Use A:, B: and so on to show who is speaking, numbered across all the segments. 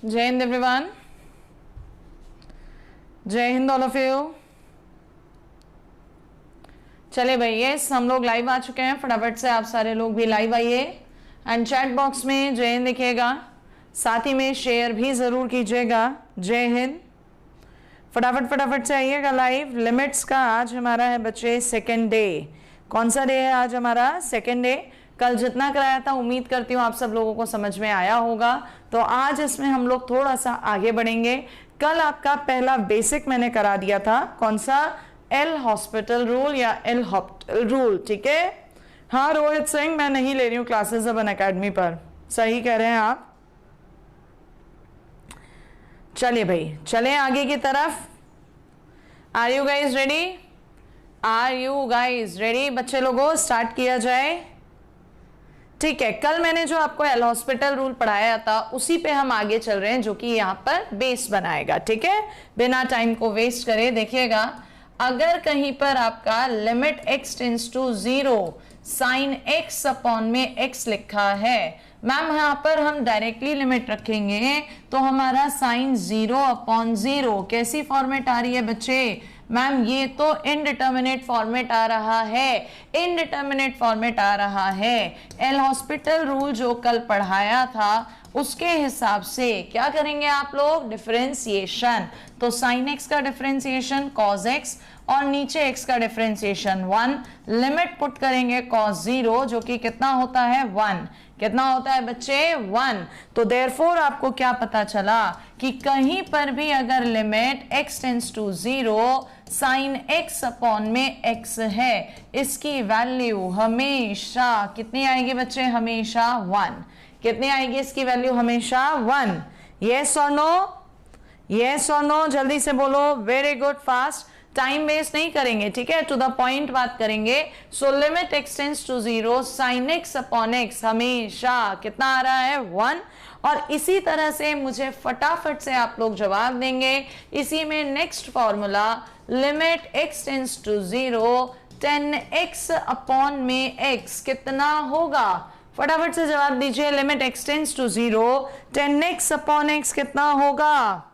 A: जय हिंद एवरीवन, जय Hind all of you. चले भाई, यस हम लोग लाइव आ चुके हैं। फटाफट से आप सारे लोग भी लाइव आइए एंड चैट बॉक्स में जय हिंद लिखिएगा, साथ ही में शेयर भी जरूर कीजिएगा। जय हिंद। फटाफट से आइएगा लाइव। लिमिट्स का आज हमारा है बच्चे सेकेंड डे। कौन सा डे है आज हमारा? Second day. कल जितना कराया था उम्मीद करती हूँ आप सब लोगों को समझ में आया होगा, तो आज इसमें हम लोग थोड़ा सा आगे बढ़ेंगे। कल आपका पहला बेसिक मैंने करा दिया था, कौन सा? एल हॉस्पिटल रूल या एल हॉस्पिटल रूल, ठीक है। हाँ रोहित सिंह, मैं नहीं ले रही हूँ क्लासेस अब अनअकैडमी पर, सही कह रहे हैं आप। चलिए भाई, चले आगे की तरफ। Are you guys ready? Are you guys ready? बच्चे लोगों स्टार्ट किया जाए, ठीक है। कल मैंने जो आपको एल हॉस्पिटल रूल पढ़ाया था उसी पे हम आगे चल रहे हैं, जो कि यहाँ पर बेस बनाएगा, ठीक है। बिना टाइम को वेस्ट करे देखिएगा, अगर कहीं पर आपका limit x tends to 0 sine x upon में x लिखा है, मैम यहाँ पर हम डायरेक्टली लिमिट रखेंगे तो हमारा साइन 0 अपॉन 0 कैसी फॉर्मेट आ रही है बच्चे? मैम ये तो इनडिटर्मिनेट फॉर्मेट आ रहा है, इनडिटर्मिनेट फॉर्मेट आ रहा है। एल हॉस्पिटल रूल जो कल पढ़ाया था उसके हिसाब से क्या करेंगे आप लोग? डिफरेंशिएशन। तो साइन एक्स का डिफरेंशिएशन कॉस एक्स और नीचे x का डिफरेंशिएशन 1, लिमिट पुट करेंगे cos 0 जो कि कितना होता है? 1। कितना होता है बच्चे? 1। तो देयरफॉर आपको क्या पता चला कि कहीं पर भी अगर limit x tends to 0 sine x upon में x है, इसकी वैल्यू हमेशा कितनी आएगी बच्चे? हमेशा 1। कितनी आएगी इसकी वैल्यू? हमेशा 1। यस और नो? यस और नो? जल्दी से बोलो। Very good, fast, time waste नहीं करेंगे, ठीक है, टू द पॉइंट बात करेंगे। So limit x tends to 0 sine x upon x हमेशा कितना आ रहा है? 1। और इसी तरह से मुझे फटाफट से आप लोग जवाब देंगे इसी में next formula, limit x tends to 0 10x upon में x कितना होगा? फटाफट से जवाब दीजिए। Limit x tends to 0 10x upon x कितना होगा?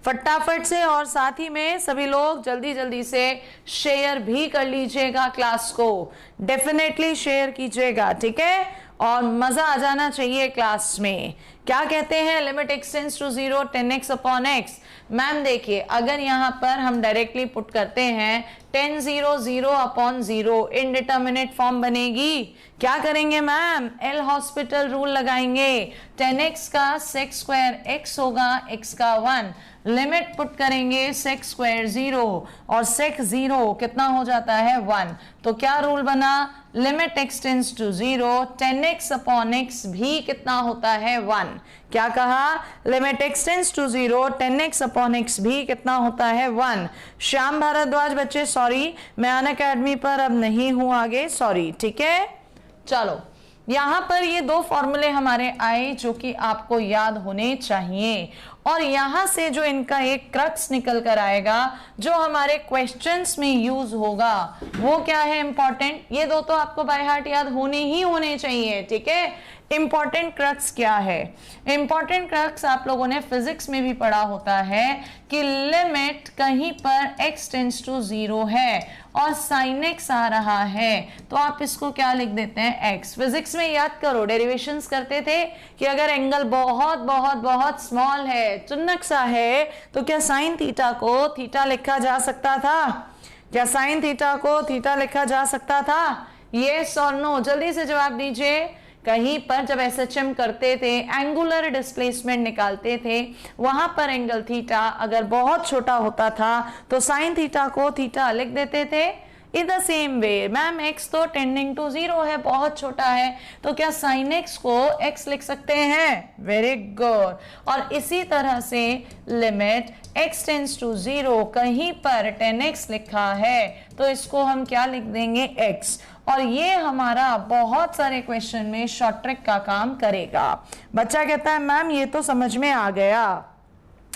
A: फटाफट से। और साथ ही में सभी लोग जल्दी जल्दी से शेयर भी कर लीजिएगा, क्लास को डेफिनेटली शेयर कीजिएगा, ठीक है। और मजा आ जाना चाहिए क्लास में। क्या कहते हैं? Limit x tends to 0 10x upon x। Ma'am देखिए, अगर यहाँ पर हम डायरेक्टली पुट करते हैं 10 0 0 अपॉन 0 इनडिटर्मिनेट फॉर्म बनेगी। क्या करेंगे मैम? एल हॉस्पिटल रूल लगाएंगे। 10x का sec स्क्वायर x होगा, x का 1, लिमिट पुट करेंगे sec स्क्वायर 0 और sec 0 कितना हो जाता है? 1। तो क्या रूल बना? Limit x tends to 0 10x upon x भी कितना होता है? 1। क्या कहा? Limit x tends to 0 10x upon x भी कितना होता है? 1। श्याम भारद्वाज बच्चे सॉरी, मैं अनअकैडमी पर अब नहीं हूं आगे, सॉरी, ठीक है। चलो, यहां पर ये दो फॉर्मूले हमारे आए जो कि आपको याद होने चाहिए, और यहां से जो इनका एक क्रक्स निकल कर आएगा जो हमारे क्वेश्चंस में यूज होगा वो क्या है? इंपॉर्टेंट। ये दो तो आपको बाय हार्ट याद होने चाहिए, ठीक है। इंपॉर्टेंट क्रक्स क्या है? इंपॉर्टेंट क्रक्स आप लोगों ने फिजिक्स में भी पढ़ा होता है कि लिमिट कहीं पर x टेंड्स टू 0 है और साइन x आ रहा है, तो आप इसको क्या लिख देते हैं? x। फिजिक्स में याद करो, डेरिवेशंस करते थे कि अगर एंगल बहुत बहुत बहुत स्मॉल है, चुन्नक सा है, तो क्या साइन थीटा को थीटा लिखा जा सकता था? क्या साइन थीटा को थीटा लिखा जा सकता था? यस और नो? जल्दी से जवाब दीजिए। कहीं पर जब SHM करते थे, एंगुलर डिस्प्लेसमेंट निकालते थे, वहां पर एंगल थीटा अगर बहुत छोटा होता था तो साइन थीटा को थीटा लिख देते थे। In the same way ma'am x तो टेंडिंग टू 0 है, बहुत छोटा है, तो क्या साइन x को x लिख सकते हैं? Very good. और इसी तरह से लिमिट x टेंड्स टू 0 कहीं पर 10x लिखा है तो इसको हम क्या लिख देंगे? x। और ये हमारा बहुत सारे क्वेश्चन में शॉर्ट ट्रिक का काम करेगा। बच्चा कहता है मैम ये तो समझ में आ गया,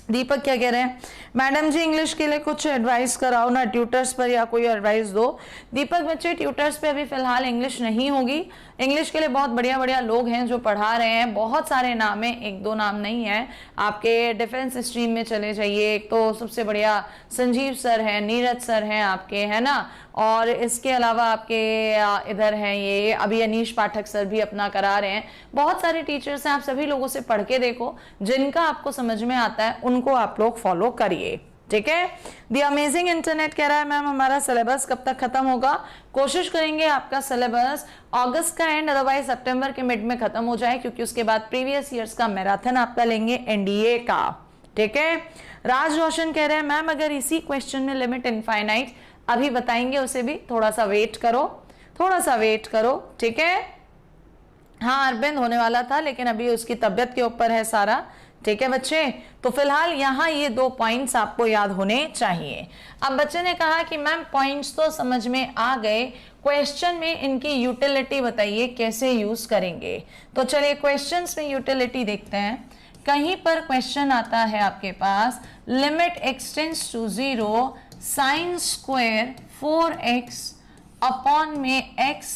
A: दीपक क्या कह रहे हैं, मैडम जी इंग्लिश के लिए कुछ एडवाइस कराओ ना, ट्यूटर्स पर या कोई एडवाइस दो। दीपक बच्चे ट्यूटर्स पे अभी फिलहाल इंग्लिश नहीं होगी, इंग्लिश के लिए बहुत बढ़िया बढ़िया लोग हैं जो पढ़ा रहे हैं, बहुत सारे नाम हैं, एक दो नाम नहीं है। आपके डिफेंस स्ट्रीम में चले जाइए, एक तो सबसे बढ़िया संजीव सर हैं, नीरज सर हैं आपके, है ना, और इसके अलावा आपके इधर हैं ये अभी अनीश पाठक सर भी अपना करा रहे हैं। बहुत सारे टीचर्स हैं, आप सभी लोगों से पढ़ के देखो, जिनका आपको समझ में आता है उनको आप लोग फॉलो करिए, ठीक है। दी अमेजिंग इंटरनेट कह रहा है मैम हमारा सिलेबस कब तक खत्म होगा, कोशिश करेंगे आपका सिलेबस अगस्त का एंड अदरवाइज सितंबर के मिड में खत्म हो जाए, क्योंकि उसके बाद प्रीवियस ईयर्स का मैराथन आपका लेंगे एनडीए का, ठीक है। राज रोशन कह रहे हैं मैम अगर इसी क्वेश्चन में लिमिट इनफाइनाइट, अभी बताएंगे उसे भी, थोड़ा सा वेट करो, थोड़ा सा वेट करो, ठीक है। हाँ अरविंद होने वाला था लेकिन अभी उसकी तबियत के ऊपर है सारा, ठीक है बच्चे। तो फिलहाल यहाँ ये 2 पॉइंट्स आपको याद होने चाहिए। अब बच्चे ने कहा कि मैम पॉइंट्स तो समझ में आ गए, क्वेश्चन में इनकी यूटिलिटी बताइए कैसे यूज करेंगे। तो चलिए क्वेश्चंस में यूटिलिटी देखते हैं। कहीं पर क्वेश्चन आता है आपके पास limit x tends to 0 sine square 4x upon में x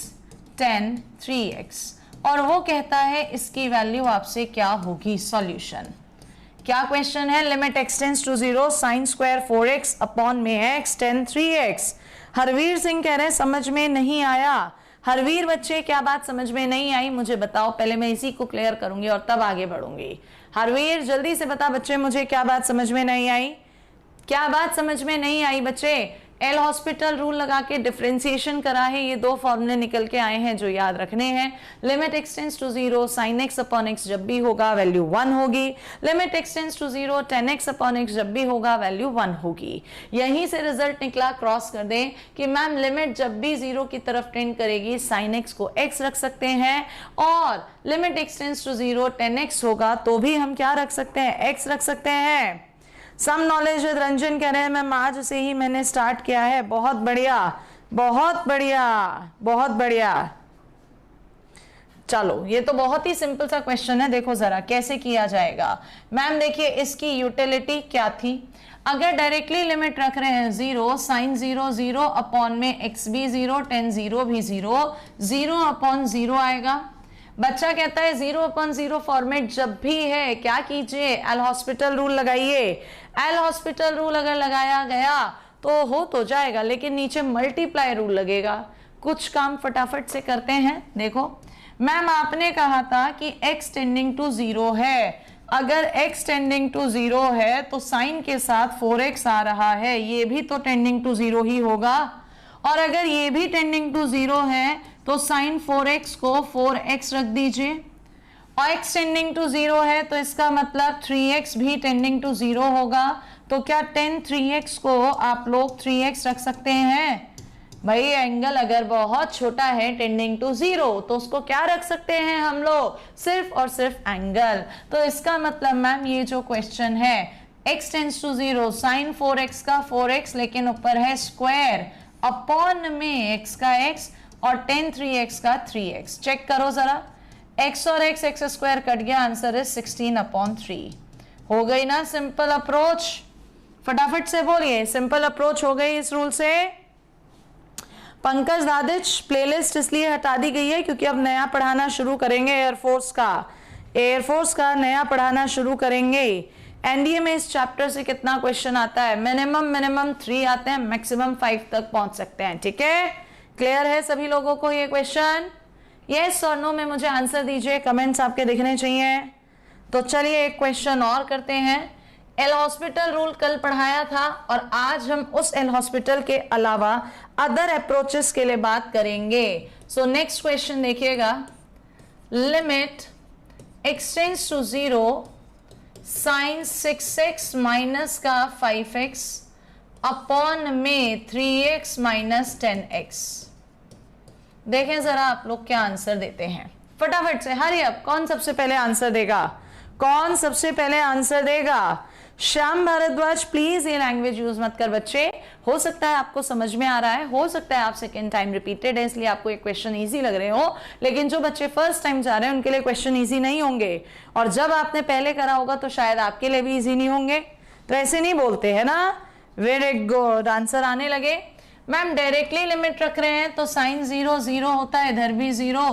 A: tan 3x, और वो कहता है इसकी वैल्यू आपसे क्या होगी सॉल्यूशन। क्या क्वेश्चन है, limit x tends to 0 sine square 4x upon में x tan 3x। Harvir Singh कह रहे हैं समझ में नहीं आया। हरवीर बच्चे क्या बात समझ में नहीं आई मुझे बताओ, पहले मैं इसी को क्लियर करूंगी और तब आगे बढ़ूंगी। हरवीर जल्दी से बता बच्चे मुझे क्या बात समझ में नहीं आई, क्या बात समझ में नहीं आई बच्चे। एल हॉस्पिटल रूल लगा के डिफरेंशिएशन करा है, ये 2 फॉर्मूले निकल के आए हैं जो याद रखने हैं। Limit x tends to 0 sin x upon x जब भी होगा वैल्यू 1 होगी, limit x tends to 0 tan x upon x जब भी होगा वैल्यू 1 होगी। यहीं से रिजल्ट निकला, क्रॉस कर दें कि मैम लिमिट जब भी 0 की तरफ टेंड करेगी sin x को x रख सकते हैं, और limit x tends to 0 tan x होगा तो भी हम क्या रख सकते हैं, x रख सकते हैं। सम नॉलेज विद रंजन कह रहे हैं मैम आज से ही मैंने स्टार्ट किया है, बहुत बढ़िया बहुत बढ़िया बहुत बढ़िया। चलो ये तो बहुत ही सिंपल सा क्वेश्चन है, देखो जरा कैसे किया जाएगा। मैम देखिए इसकी यूटिलिटी क्या थी, अगर डायरेक्टली लिमिट रख रहे हैं 0 साइन 0 0 अपॉन में x भी 0 tan 0 भी 0, 0 अपॉन 0 आएगा। बच्चा कहता है 0 अपॉन 0 फॉर्मेट जब भी है क्या कीजिए, एल हॉस्पिटल रूल लगाइए। एल हॉस्पिटल रूल अगर लगाया गया तो हो तो जाएगा, लेकिन नीचे मल्टीप्लाई रूल लगेगा। कुछ काम फटाफट से करते हैं। देखो मैम आपने कहा था कि x टेंडिंग टू 0 है, अगर x टेंडिंग टू 0 है तो साइन के साथ 4x आ रहा है, ये भी तो टेंडिंग टू 0 ही होगा, और अगर ये भी टेंडिंग टू 0 है तो साइन 4x को 4x रख दीजिए, और x टेंडिंग टू 0 है तो इसका मतलब 3x भी टेंडिंग टू 0 होगा, तो क्या tan 3x को आप लोग 3x रख सकते हैं। भाई एंगल अगर बहुत छोटा है टेंडिंग टू 0 तो उसको क्या रख सकते हैं हम लोग, सिर्फ और सिर्फ एंगल। तो इसका मतलब मैम ये जो क्वेश्चन है x tends to 0 sign 4x का 4x, लेकिन ऊपर है स्क्वायर अपॉन में x का x और tan 3x का 3x। चेक करो जरा, x और x स्क्वायर कट गया, आंसर है 16/3। हो गई ना सिंपल अप्रोच, फटाफट से बोलिए सिंपल अप्रोच हो गई इस रूल से। पंकज दादिच प्लेलिस्ट इसलिए हटा दी गई है क्योंकि अब नया पढ़ाना शुरू करेंगे, एयरफोर्स का नया पढ़ाना शुरू करेंगे। एनडीए में इस चैप्टर से कितना क्वेश्चन आता है, मिनिमम 3 आते हैं, मैक्सिमम 5 तक पहुंच सकते हैं, ठीक है। क्लियर है सभी लोगों को ये क्वेश्चन, यस और नो में मुझे आंसर दीजिए, कमेंट्स आपके दिखने चाहिए। तो चलिए एक क्वेश्चन और करते हैं। एल हॉस्पिटल रूल कल पढ़ाया था और आज हम उस एल हॉस्पिटल के अलावा अदर अप्रोचेस के लिए बात करेंगे। सो नेक्स्ट क्वेश्चन देखिएगा, limit x tends to 0 sine 6x minus का 5x अपॉन में 3x माइनस 10x। देखें जरा आप लोग क्या आंसर देते हैं, फटाफट से हरी अप। कौन सबसे पहले आंसर देगा, कौन सबसे पहले आंसर देगा। श्याम भारद्वाज प्लीज ये लैंग्वेज यूज मत कर बच्चे, हो सकता है आपको समझ में आ रहा है, हो सकता है आप सेकेंड टाइम रिपीटेड है इसलिए आपको ये क्वेश्चन इजी लग रहे हो, लेकिन जो बच्चे फर्स्ट टाइम जा रहे हैं उनके लिए क्वेश्चन इजी नहीं होंगे, और जब आपने पहले करा होगा तो शायद आपके लिए भी इजी नहीं होंगे। तो ऐसे नहीं बोलते है ना। वेरी गुड, आंसर आने लगे। मैम डायरेक्टली लिमिट रख रहे हैं तो साइन 0 0 होता है, इधर भी 0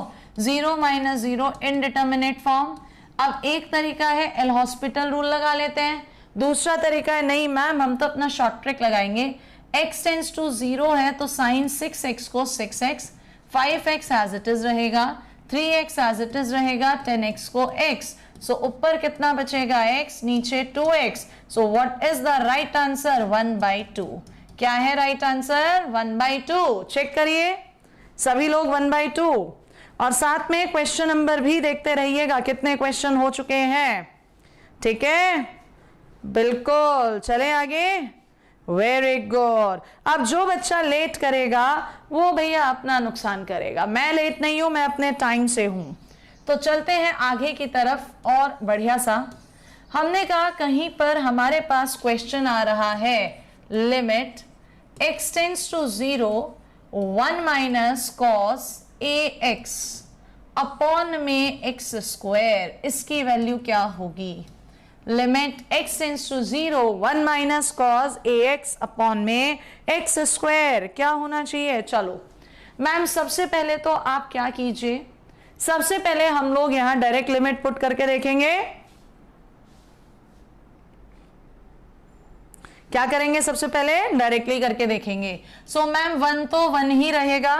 A: 0 माइनस 0 इनडिटर्मिनेट फॉर्म। अब एक तरीका है एल हॉस्पिटल रूल लगा लेते हैं, दूसरा तरीका है नहीं मैम हम तो अपना शॉर्ट ट्रिक लगाएंगे। x टेंस टू 0 है तो साइन 6x को 6x, 5x as it is रहेगा, 3x एज इट इज रहेगा, 10x को x। सो ऊपर कितना बचेगा x, नीचे 2x। So what is the right answer, 1/2। क्या है राइट आंसर, 1/2। चेक करिए सभी लोग 1/2। और साथ में क्वेश्चन नंबर भी देखते रहिएगा, कितने क्वेश्चन हो चुके हैं। ठीक है, बिल्कुल, चले आगे। Very good. अब जो बच्चा लेट करेगा वो भैया अपना नुकसान करेगा, मैं लेट नहीं हूं, मैं अपने टाइम से हूं। तो चलते हैं आगे की तरफ और बढ़िया सा। हमने कहा कहीं पर हमारे पास क्वेश्चन आ रहा है limit x tends to 0 1 minus cos ax upon में x स्क्वायर, इसकी वैल्यू क्या होगी। Limit x tends to 0 1 minus cos ax upon में x स्क्वायर क्या होना चाहिए। चलो मैम सबसे पहले तो आप क्या कीजिए, सबसे पहले हम लोग यहां डायरेक्ट लिमिट पुट करके देखेंगे। क्या करेंगे, सबसे पहले डायरेक्टली करके देखेंगे। सो मैम 1 तो 1 ही रहेगा,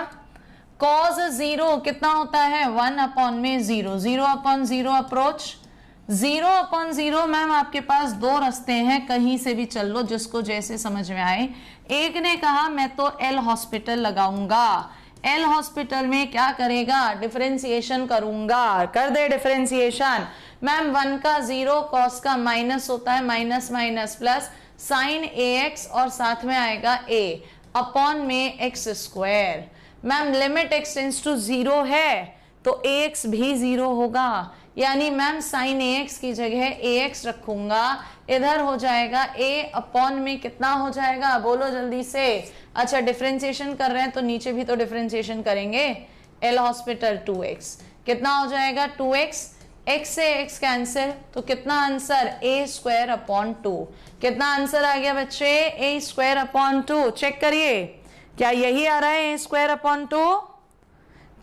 A: कॉस 0 कितना होता है 1 अपॉन में 0, 0 अपॉन 0 अप्रोच, 0 अपॉन 0 मैम आपके पास दो रास्ते हैं, कहीं से भी चल लो जिसको जैसे समझ में आए। एक ने कहा मैं तो एल हॉस्पिटल लगाऊंगा, एल हॉस्पिटल में क्या करेगा डिफरेंशिएशन करूंगा, कर दे डिफरेंशिएशन। मैम 1 का 0 कॉस का माइनस होता है, minus minus plus sine ax और साथ में आएगा a अपॉन में x square. Ma'am limit x tends to 0 है तो ax भी 0 होगा, यानी मैम साइन ax की जगह ax रखूंगा, इधर हो जाएगा a अपॉन में कितना हो जाएगा बोलो जल्दी से। अच्छा डिफरेंशिएशन कर रहे हैं तो नीचे भी तो डिफरेंशिएशन करेंगे, एल हॉस्पिटल 2x कितना हो जाएगा 2x, x से x कैंसिल तो कितना आंसर a स्क्वायर अपॉन 2। कितना आंसर आ गया बच्चे a स्क्वायर अपॉन 2। चेक करिए क्या यही आ रहा है a स्क्वायर अपॉन 2।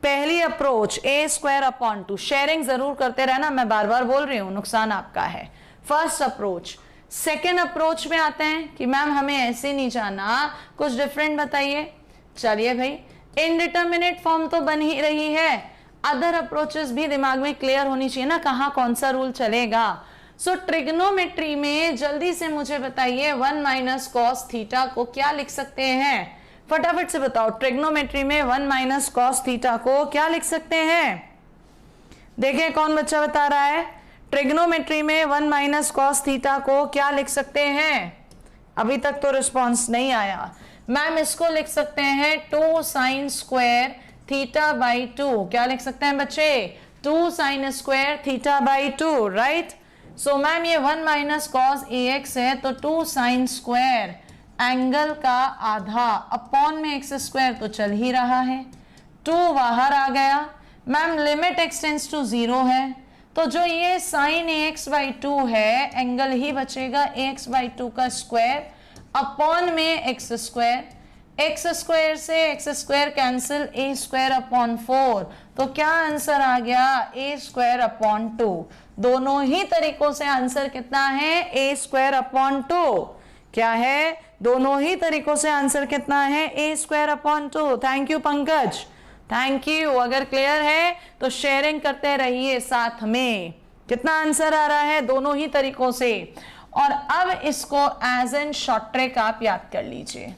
A: पहली approach a square upon 2, sharing जरूर करते रहना, मैं बार बार बोल रही हूं नुकसान आपका है। First approach. सेकेंड अप्रोच में आते हैं कि मैम हमें ऐसे नहीं जाना, कुछ डिफरेंट बताइए। चलिए भाई इनडिटर्मिनेट फॉर्म तो बन ही रही है, अदर अप्रोचेस भी दिमाग में क्लियर होनी चाहिए ना, कहाँ कौन सा रूल चलेगा। सो ट्रिग्नोमेट्री में जल्दी से मुझे बताइए 1 माइनस कॉस थीटा को क्या लिख सकते हैं, फटाफट से बताओ। ट्रिग्नोमेट्री में 1 माइनस कॉस थीटा को क्या लिख सकते हैं, देखिए कौन बच्चा बता रहा है। ट्रिग्नोमेट्री में 1 माइनस कॉस थीटा को क्या लिख सकते हैं, अभी तक तो रिस्पॉन्स नहीं आया। मैम इसको लिख सकते हैं 2 साइन स्क्वायर थीटा बाई 2। क्या लिख सकते हैं बच्चे 2 sine square theta by 2, right. So ma'am ये 1 माइनस कॉस ax है तो 2 साइन स्क्वायर एंगल का आधा अपॉन में x स्क्वायर तो चल ही रहा है, 2 बाहर आ गया। Ma'am limit x tends to 0 है तो जो ये साइन ax बाई 2 है एंगल ही बचेगा ax बाई 2 का स्क्वायर अपॉन में x स्क्वायर, x स्क्वायर से x square cancel a square upon 4 तो क्या आंसर आ गया a स्क्वायर अपॉन 2। दोनों ही तरीकों से आंसर कितना है a स्क्वायर अपॉन 2। क्या है, दोनों ही तरीकों से आंसर कितना है a square upon 2। Thank you Pankaj, thank you. अगर क्लियर है तो शेयरिंग करते रहिए साथ में। कितना आंसर आ रहा है दोनों ही तरीकों से। और अब इसको एज एन शॉर्ट ट्रिक आप याद कर लीजिए,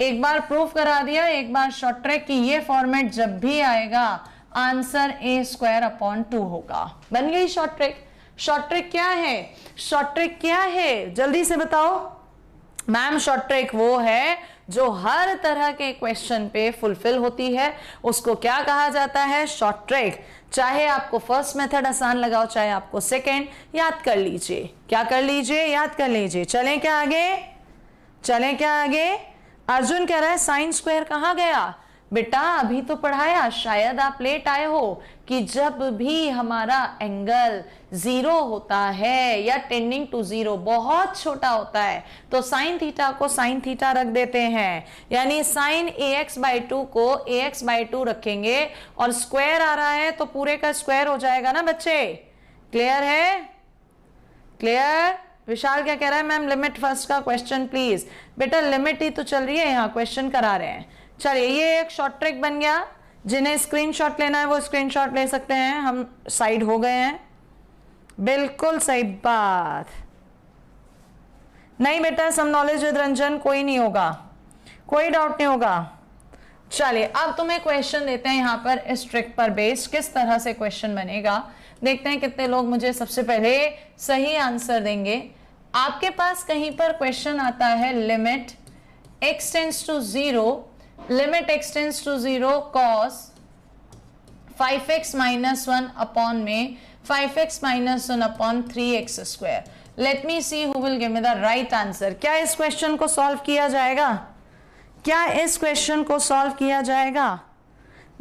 A: एक बार प्रूफ करा दिया, एक बार शॉर्ट ट्रिक की ये फॉर्मेट जब भी आएगा आंसर a स्क्वायर अपॉन 2 होगा। बन गई शॉर्ट ट्रिक। शॉर्ट ट्रिक क्या है, शॉर्ट ट्रिक क्या है जल्दी से बताओ। मैम शॉर्ट ट्रिक वो है जो हर तरह के क्वेश्चन पे फुलफिल होती है, उसको क्या कहा जाता है शॉर्ट ट्रिक। चाहे आपको फर्स्ट मेथड आसान लगाओ चाहे आपको सेकेंड, याद कर लीजिए। क्या कर लीजिए, याद कर लीजिए। चलें क्या आगे, चलें क्या आगे। अर्जुन कह रहा है साइन स्क्वायर कहाँ गया, बेटा अभी तो पढ़ाया, शायद आप लेट आए हो, कि जब भी हमारा एंगल 0 होता है या टेंडिंग टू 0 बहुत छोटा होता है तो साइन थीटा को साइन थीटा रख देते हैं, यानी साइन ax/2 को ax/2 रखेंगे और स्क्वायर आ रहा है तो पूरे का स्क्वायर हो जाएगा ना बच्चे। क्लियर है? क्लियर? विशाल क्या कह रहा है? मैम लिमिट फर्स्ट का क्वेश्चन प्लीज। बेटा लिमिट ही तो चल रही है, यहाँ क्वेश्चन करा रहे हैं। चलिए ये एक शॉर्ट ट्रिक बन गया, जिन्हें स्क्रीनशॉट लेना है वो स्क्रीनशॉट ले सकते हैं। हम साइड हो गए हैं, बिल्कुल सही बात। नहीं बेटा सम नॉलेज विद रंजन कोई नहीं होगा, कोई डाउट नहीं होगा। चलिए अब तुम्हें क्वेश्चन देते हैं यहाँ पर इस ट्रिक पर बेस्ड किस तरह से क्वेश्चन बनेगा। देखते हैं कितने लोग मुझे सबसे पहले सही आंसर देंगे। आपके पास कहीं पर क्वेश्चन आता है limit x tends to 0, limit x tends to 0 cos 5x minus 1 upon में 5x minus 1 upon 3x square. Let me see who will give me the right answer. क्या इस क्वेश्चन को सॉल्व किया जाएगा? क्या इस क्वेश्चन को सॉल्व किया जाएगा?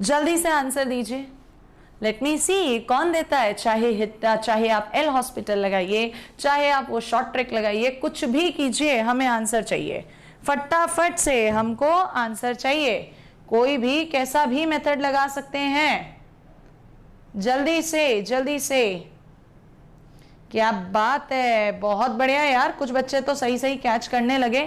A: जल्दी से आंसर दीजिए। लेट मी सी कौन देता है। चाहे आप एल हॉस्पिटल लगाइए, चाहे आप वो शॉर्ट ट्रिक लगाइए, कुछ भी कीजिए, हमें आंसर चाहिए। फटाफट से हमको आंसर चाहिए। कोई भी कैसा भी मेथड लगा सकते हैं, जल्दी से जल्दी से। क्या बात है, बहुत बढ़िया यार, कुछ बच्चे तो सही सही कैच करने लगे।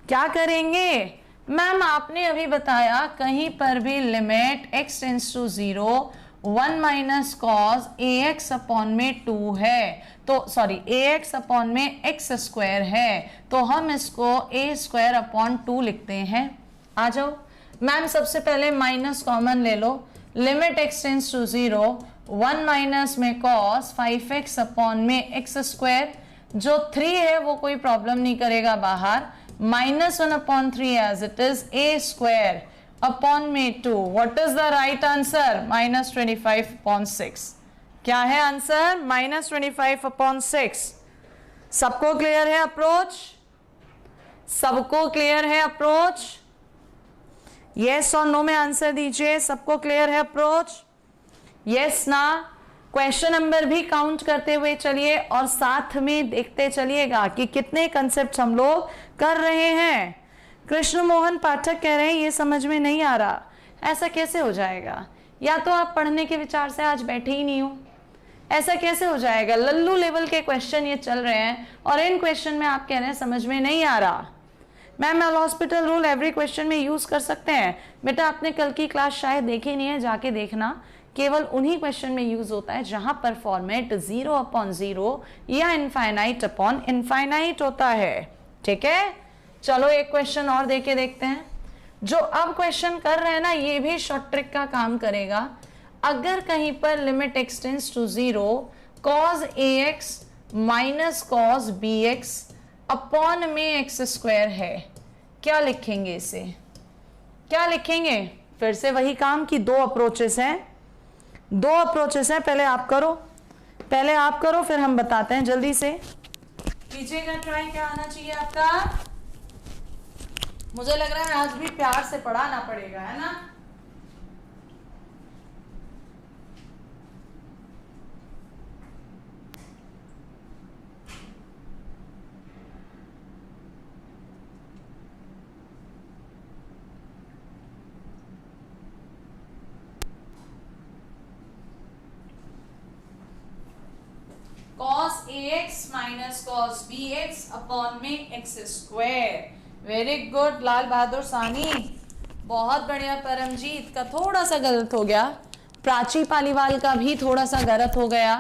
A: क्या करेंगे मैम? आपने अभी बताया कहीं पर भी limit x tends to 0 1 minus cos ax upon में 2 है, तो सॉरी ax अपॉन में x स्क्वायर है, तो हम इसको a स्क्वायर अपॉन 2 लिखते हैं। आ जाओ मैम, सबसे पहले माइनस कॉमन ले लो। Limit x tends to 0 1 minus में कॉस 5x अपॉन में x स्क्वायर, जो 3 है वो कोई प्रॉब्लम नहीं करेगा बाहर, -1 upon 3 as it is, a square upon में 2. What is the right answer? -25 upon 6. क्या है आंसर? -25 upon 6. सबको क्लियर है अप्रोच? सबको क्लियर है अप्रोच? यस और नो में आंसर दीजिए। सबको क्लियर है अप्रोच? यस ना? क्वेश्चन नंबर भी काउंट करते हुए चलिए और साथ में देखते चलिएगा कि कितने कंसेप्ट हम लोग कर रहे हैं। कृष्ण मोहन पाठक कह रहे हैं ये समझ में नहीं आ रहा। ऐसा कैसे हो जाएगा? या तो आप पढ़ने के विचार से आज बैठे ही नहीं हो, ऐसा कैसे हो जाएगा? लल्लू लेवल के क्वेश्चन ये चल रहे हैं और इन क्वेश्चन में आप कह रहे हैं समझ में नहीं आ रहा। Ma'am L hospital rule every question में यूज कर सकते हैं। बेटा आपने कल की क्लास शायद देखी नहीं है, जाके देखना। केवल उन्हीं क्वेश्चन में यूज होता है जहां पर फॉर्मेट 0 अपॉन 0 या इनफाइनाइट अपॉन इनफाइनाइट होता है। ठीक है, चलो एक क्वेश्चन और देके देखते हैं। जो अब क्वेश्चन कर रहे हैं ना, ये भी शॉर्ट ट्रिक का काम करेगा। अगर कहीं पर limit x tends to 0 cos ax minus cos bx upon में x स्क्वायर है, क्या लिखेंगे इसे? क्या लिखेंगे? फिर से वही काम की दो अप्रोचेस हैं, दो अप्रोचेस हैं। पहले आप करो फिर हम बताते हैं। जल्दी से कीजिएगा ट्राई। क्या आना चाहिए आपका? मुझे लग रहा है आज भी प्यार से पढ़ाना पड़ेगा, है ना? cos ax minus cos bx upon में x square. Very good Lal Bahadur सानी, बहुत बढ़िया। परमजीत का थोड़ा सा गलत हो गया, प्राची पालीवाल का भी थोड़ा सा गलत हो गया।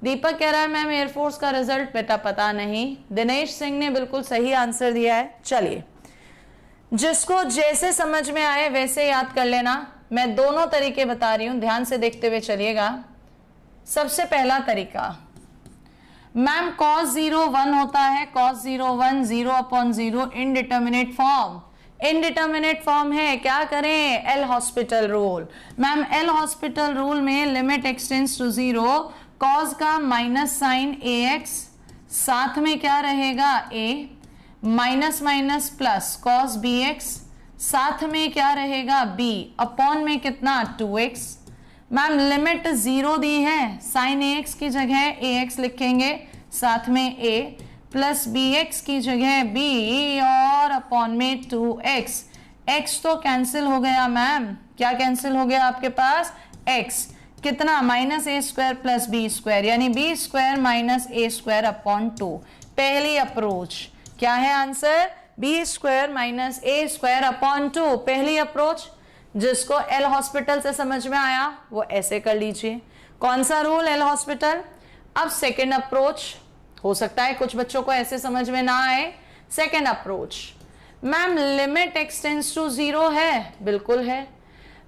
A: दीपक कह रहा है मैम एयरफोर्स का रिजल्ट बेटा पता नहीं। दिनेश सिंह ने बिल्कुल सही आंसर दिया है। चलिए, जिसको जैसे समझ में आए वैसे याद कर लेना। मैं दोनों तरीके बता रही हूं, ध्यान से देखते हुए चलिएगा। सबसे पहला तरीका, मैम cos 0 1 होता है, cos 0 1 0 upon 0 indeterminate form. Indeterminate form है, क्या करें? L hospital rule. Ma'am L hospital rule में limit x tends to 0 cos का माइनस साइन ax, साथ में क्या रहेगा a, minus minus plus cos bx, साथ में क्या रहेगा b, अपॉन में कितना 2x। मैम लिमिट 0 दी है, साइन ax की जगह ax लिखेंगे, साथ में a प्लस bx की जगह b और अपॉन में 2x। x तो कैंसिल हो गया मैम, क्या कैंसिल हो गया आपके पास x, कितना माइनस ए स्क्वायर प्लस बी स्क्वायर, यानी बी स्क्वायर माइनस ए स्क्वायर अपॉन 2। पहली अप्रोच क्या है आंसर, बी स्क्वायर माइनस ए स्क्वायर अपॉन 2, पहली अप्रोच। जिसको एल हॉस्पिटल से समझ में आया वो ऐसे कर लीजिए। कौन सा रूल, एल हॉस्पिटल। अब सेकेंड अप्रोच, हो सकता है कुछ बच्चों को ऐसे समझ में ना आए। Second approach, ma'am limit x tends to 0 है, बिल्कुल है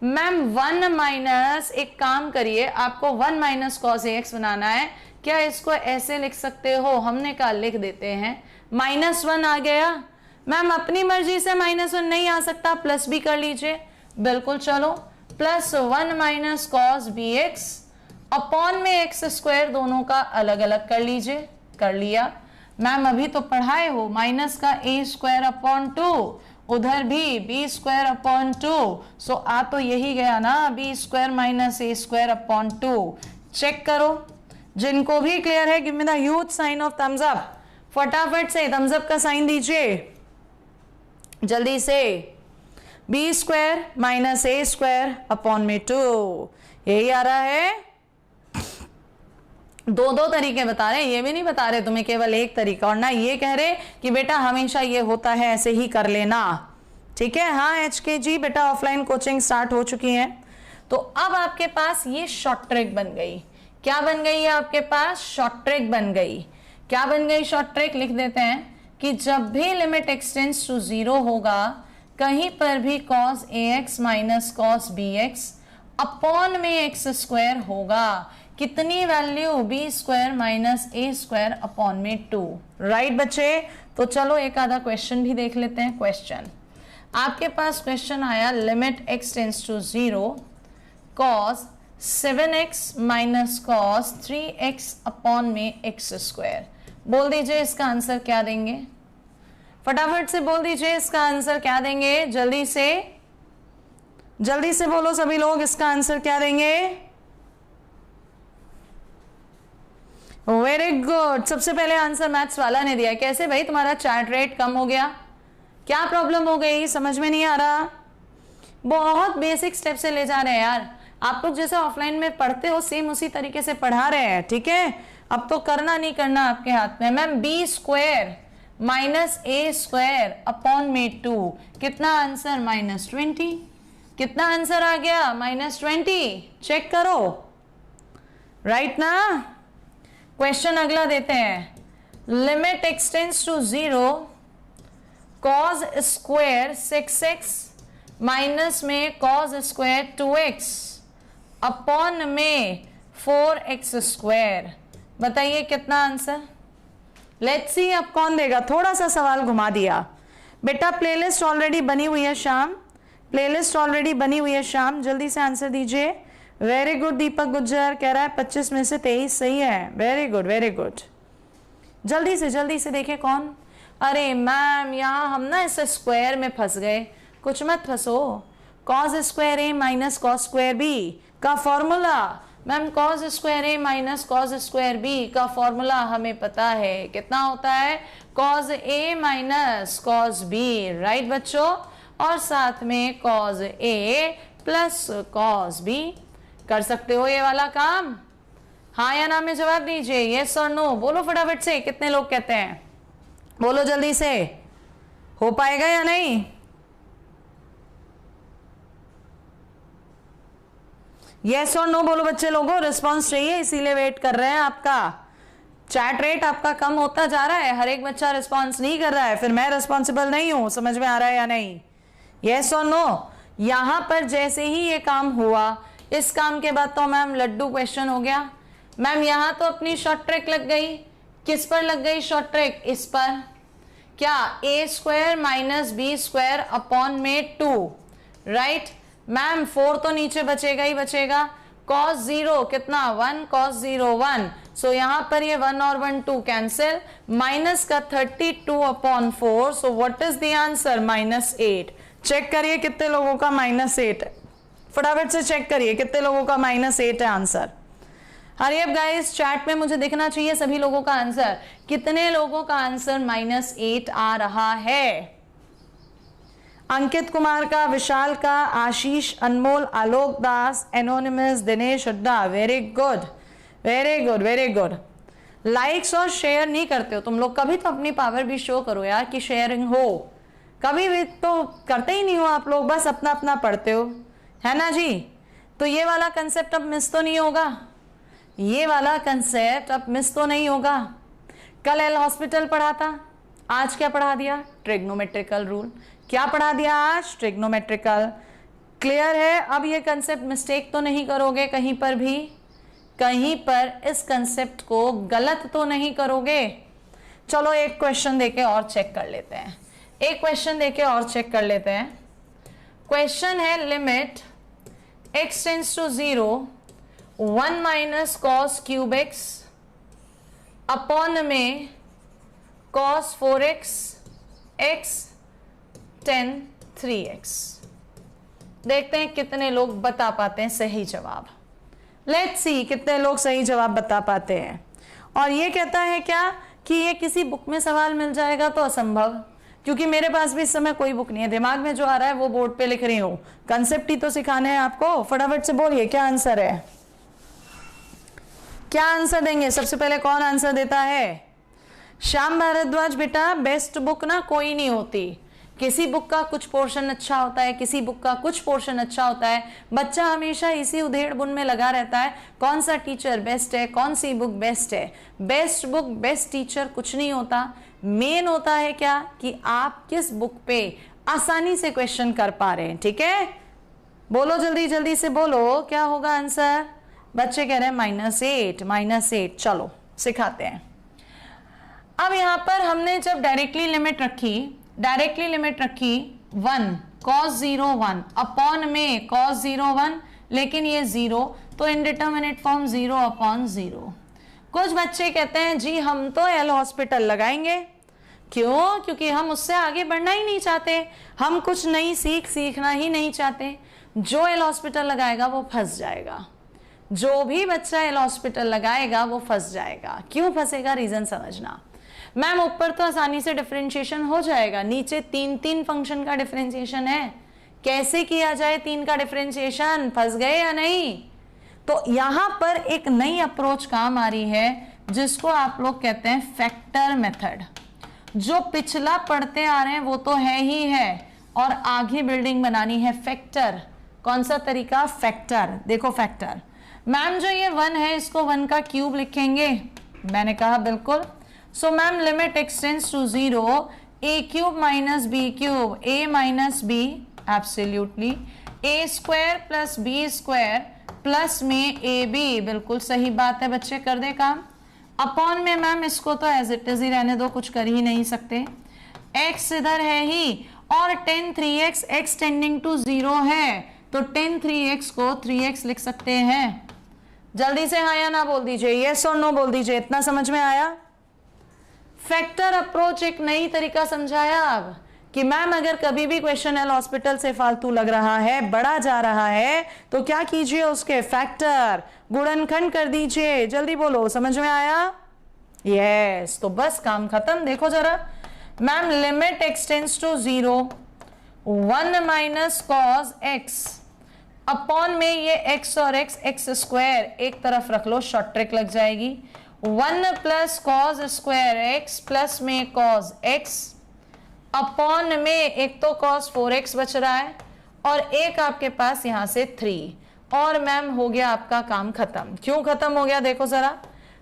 A: मैम। 1 माइनस, एक काम करिए, आपको 1 माइनस कॉस ax बनाना है, क्या इसको ऐसे लिख सकते हो, हमने कहा लिख देते हैं। -1 आ गया मैम, अपनी मर्जी से -1 नहीं आ सकता, प्लस भी कर लीजिए, बिल्कुल चलो। +1 माइनस कॉस bx अपॉन में एक्स स्क्वायर, दोनों का अलग अलग कर लीजिए, कर लिया मैम। अभी तो पढ़ाए हो, माइनस का a स्क्वायर अपॉन 2, उधर भी b स्क्वायर अपॉन 2, सो आ तो यही गया ना, b square minus a square upon 2। Check करो, जिनको भी क्लियर है give me the huge sign of thumbs up, फटाफट से थम्स अप का साइन दीजिए जल्दी से। b square minus a square upon में 2, यही आ रहा है। दो तरीके बता रहे, ये भी नहीं बता रहे तुम्हें केवल एक तरीका, और ना ये कह रहे कि बेटा हमेशा ये होता है, ऐसे ही कर लेना, ठीक है। हाँ HKG बेटा ऑफलाइन कोचिंग स्टार्ट हो चुकी है। तो अब आपके पास ये शॉर्ट ट्रिक बन गई, क्या बन गई है आपके पास, शॉर्ट ट्रिक बन गई। क्या बन गई शॉर्ट ट्रिक, लिख देते हैं कि जब भी लिमिट एक्सटेंड्स टू 0 होगा, कहीं पर भी cos ax minus cos bx upon में एक्स स्क्वायर होगा, कितनी वैल्यू, बी स्क्वायर माइनस ए स्क्वायर अपॉन में 2। राइट बच्चे, तो चलो एक आधा क्वेश्चन भी देख लेते हैं। क्वेश्चन आपके पास क्वेश्चन आया, limit x tends to 0 cos 7x minus cos 3x upon में एक्स स्क्वायर। बोल दीजिए इसका आंसर क्या देंगे, फटाफट से बोल दीजिए इसका आंसर क्या देंगे, जल्दी से बोलो सभी लोग, इसका आंसर क्या देंगे। वेरी गुड, सबसे पहले आंसर मैथ्स वाला ने दिया। कैसे भाई, तुम्हारा चार्ट रेट कम हो गया, क्या प्रॉब्लम हो गई, समझ में नहीं आ रहा। बहुत बेसिक स्टेप से ले जा रहे हैं यार, आप लोग जैसे ऑफलाइन में पढ़ते हो सेम उसी तरीके से पढ़ा रहे हैं, ठीक है। अब तो करना नहीं करना आपके हाथ में। मैम बी स्क्वायर माइनस ए स्क्वायर अपॉन में 2, कितना आंसर -20, कितना आंसर आ गया -20। चेक करो, राइट ना। क्वेश्चन अगला देते हैं, limit x tends to 0 cos square 6x minus में cos स्क्वायर 2x अपॉन में 4x स्क्वायर। बताइए कितना आंसर। लेट्स सी अब कौन देगा, थोड़ा सा सवाल घुमा दिया बेटा। प्लेलिस्ट ऑलरेडी बनी हुई है शाम, प्लेलिस्ट ऑलरेडी बनी हुई है शाम, जल्दी से आंसर दीजिए। वेरी गुड, दीपक गुज्जर कह रहा है 25 में से 23 सही है। वेरी गुड वेरी गुड, जल्दी से देखें कौन। अरे मैम यहाँ हम ना इस स्क्वायर में फंस गए, कुछ मत फंसो। cos स्क्वायर ए माइनस कॉस स्क्वायर बी का फॉर्मूला, मैम cos स्क्वायर ए माइनस कॉस स्क्वायर बी का फॉर्मूला हमें पता है, कितना होता है cos ए माइनस कॉस बी, राइट बच्चों। और साथ में cos ए प्लस cos बी। कर सकते हो ये वाला काम, हाँ या ना में जवाब दीजिए, यस और नो बोलो फटाफट से। कितने लोग कहते हैं, बोलो जल्दी से, हो पाएगा या नहीं। यस और नो बोलो बच्चे लोगों, रिस्पांस चाहिए, इसीलिए वेट कर रहे हैं आपका। चैट रेट आपका कम होता जा रहा है, हर एक बच्चा रिस्पांस नहीं कर रहा है, फिर मैं रिस्पॉन्सिबल नहीं हूं। समझ में आ रहा है या नहीं, यस और नो। यहां पर जैसे ही ये काम हुआ, इस काम के बाद तो मैम लड्डू क्वेश्चन हो गया। मैम यहां तो अपनी शॉर्ट ट्रिक लग गई, किस पर लग गई शॉर्ट ट्रिक, इस पर। क्या, A square minus B square upon में 2, राइट। मैम 4 तो नीचे बचेगा ही बचेगा। cos 0 कितना 1, cos 0 1, सो यहां पर ये 1 और 1 2 कैंसिल। माइनस का 32 upon 4, so what is the answer -8। Check करिए कितने लोगों का -8 है, फटाफट से चेक करिए कितने लोगों का -8 है answer. Hurry up guys, chat में मुझे दिखना चाहिए सभी लोगों का आंसर। कितने लोगों का आंसर -8 आ रहा है? अंकित कुमार का, विशाल का, Ashish, Anmol, Alok Das, anonymous, Dinesh Hooda. Very good very good very good. Likes और शेयर नहीं करते हो तुम लोग, कभी तो अपनी पावर भी शो करो यार कि शेयरिंग हो। कभी भी तो करते ही नहीं हो आप लोग, बस अपना अपना पढ़ते हो, है ना जी। तो ये वाला कंसेप्ट अब मिस तो नहीं होगा, ये वाला कंसेप्ट अब मिस तो नहीं होगा। कल एल हॉस्पिटल पढ़ा था, आज क्या पढ़ा दिया? Trigonometrical rule. क्या पढ़ा दिया आज? ट्रिग्नोमेट्रिकल। क्लियर है? अब ये कंसेप्ट मिस्टेक तो नहीं करोगे कहीं पर भी, कहीं पर इस कंसेप्ट को गलत तो नहीं करोगे। चलो एक क्वेश्चन देके और चेक कर लेते हैं, एक क्वेश्चन देके और चेक कर लेते हैं। क्वेश्चन है limit x tends to 0 1 minus cos cube x upon में cos 4x x tan 3x। देखते हैं कितने लोग बता पाते हैं सही जवाब। लेट्स सी कितने लोग सही जवाब बता पाते हैं। और ये कहता है क्या कि ये किसी बुक में सवाल मिल जाएगा तो असंभव, क्योंकि मेरे पास भी इस समय कोई बुक नहीं है, दिमाग में जो आ रहा है वो बोर्ड पे लिख रही हूं। कंसेप्ट ही तो सिखाने हैं आपको। फटाफट से बोलिए क्या आंसर है, क्या आंसर देंगे? सबसे पहले कौन आंसर देता है? श्याम भारद्वाज। बेटा बेस्ट बुक ना कोई नहीं होती, किसी बुक का कुछ पोर्शन अच्छा होता है, किसी बुक का कुछ पोर्शन अच्छा होता है। बच्चा हमेशा इसी उधेड़ बुन में लगा रहता है, कौन सा टीचर बेस्ट है, कौन सी बुक बेस्ट है। बेस्ट बुक बेस्ट टीचर कुछ नहीं होता, मेन होता है क्या कि आप किस बुक पे आसानी से क्वेश्चन कर पा रहे हैं। ठीक है, बोलो जल्दी जल्दी से बोलो क्या होगा आंसर। बच्चे कह रहे हैं -8। चलो सिखाते हैं। अब यहां पर हमने जब डायरेक्टली लिमिट रखी 1 cos 0 1 अपॉन में cos 0 1, लेकिन ये 0 तो इनडिटरमिनेट फॉर्म 0 अपॉन 0। कुछ बच्चे कहते हैं जी हम तो एल हॉस्पिटल लगाएंगे। क्यों? क्योंकि हम उससे आगे बढ़ना ही नहीं चाहते, हम कुछ नई सीखना ही नहीं चाहते। जो एल हॉस्पिटल लगाएगा वो फंस जाएगा, जो भी बच्चा एल हॉस्पिटल लगाएगा वो फंस जाएगा। क्यों फंसेगा? रीजन समझना। मैम ऊपर तो आसानी से डिफरेंशिएशन हो जाएगा, नीचे 3 फंक्शन का डिफरेंशिएशन है, कैसे किया जाए 3 का डिफरेंशिएशन? फंस गए या नहीं? तो यहां पर एक नई अप्रोच काम आ रही है जिसको आप लोग कहते हैं फैक्टर मेथड। जो पिछला पढ़ते आ रहे हैं वो तो है ही है, और आगे बिल्डिंग बनानी है फैक्टर। कौन सा तरीका? फैक्टर। देखो फैक्टर, मैम जो ये 1 है इसको 1 का क्यूब लिखेंगे, मैंने कहा बिल्कुल। So ma'am limit x tends to 0 a cube minus b cube a minus b, absolutely, a square plus b square plus में ab, बिल्कुल सही बात है बच्चे, कर दे काम। अपॉन में मैम इसको तो एज इट इज ही रहने दो, कुछ कर ही नहीं सकते, x इधर है ही, और tan 3x x tending to 0 है तो tan 3x को 3x लिख सकते हैं। जल्दी से हाँ या ना बोल दीजिए, यस और नो बोल दीजिए। इतना समझ में आया? फैक्टर अप्रोच एक नई तरीका समझाया अब कि मैम अगर कभी भी क्वेश्चन एल हॉस्पिटल से फालतू लग रहा है, बड़ा जा रहा है, तो क्या कीजिए? उसके फैक्टर गुणनखंड कर दीजिए। जल्दी बोलो, समझ में आया? यस, तो बस काम खत्म। देखो जरा ma'am, limit x tends to 0 1 minus cos x upon में ये x और x स्क्वायर एक तरफ रख लो, शॉर्ट ट्रिक लग जाएगी। 1 plus cos square x plus में कॉस x अपॉन में एक तो कॉस 4x बच रहा है और एक आपके पास यहां से 3, और मैम हो गया आपका काम खत्म। क्यों खत्म हो गया? देखो जरा,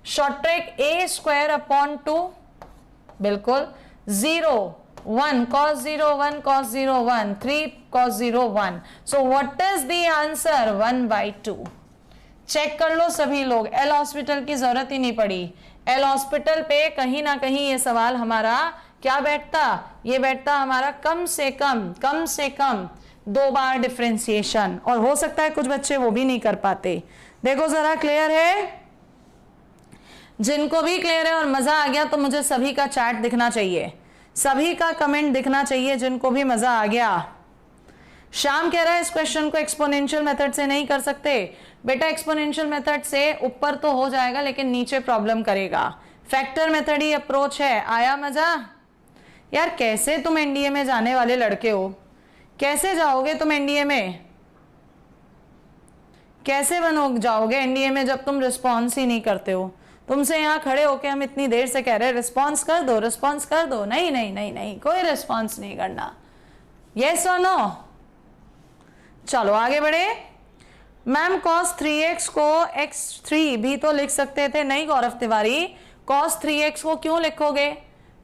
A: short trick a square upon 2, बिल्कुल 0 1 cos 0 1 cos 0 1 3 cos 0 1। So what is the answer? 1/2। Check कर लो सभी लोग, एल हॉस्पिटल की जरूरत ही नहीं पड़ी। एल हॉस्पिटल पे कहीं ना कहीं ये सवाल हमारा क्या बैठता? ये बैठता हमारा कम से कम 2 बार डिफरेंशिएशन, और हो सकता है कुछ बच्चे वो भी नहीं कर पाते। देखो जरा, क्लियर है? जिनको भी क्लियर है और मजा आ गया तो मुझे सभी का चैट दिखना चाहिए, सभी का कमेंट दिखना चाहिए जिनको भी मजा आ गया। श्याम कह रहा है इस क्वेश्चन को एक्सपोनेंशियल मेथड से नहीं कर सकते। बेटा एक्सपोनेंशियल मेथड से ऊपर तो हो जाएगा लेकिन नीचे प्रॉब्लम करेगा। फैक्टर मेथड ही अप्रोच है। आया मजा? यार कैसे तुम एनडीए में जाने वाले लड़के हो, कैसे जाओगे तुम एनडीए में? कैसे जाओगे एनडीए में जब तुम रिस्पॉन्स ही नहीं करते हो? तुमसे यहाँ खड़े होके हम इतनी देर से कह रहे हैं रिस्पॉन्स कर दो, रिस्पॉन्स कर दो। नहीं नहीं नहीं नहीं, कोई रिस्पॉन्स नहीं करना। यस और नो? चलो आगे बढ़े। मैम cos 3x को x3 भी तो लिख सकते थे। नहीं गौरव तिवारी, cos 3x को क्यों लिखोगे?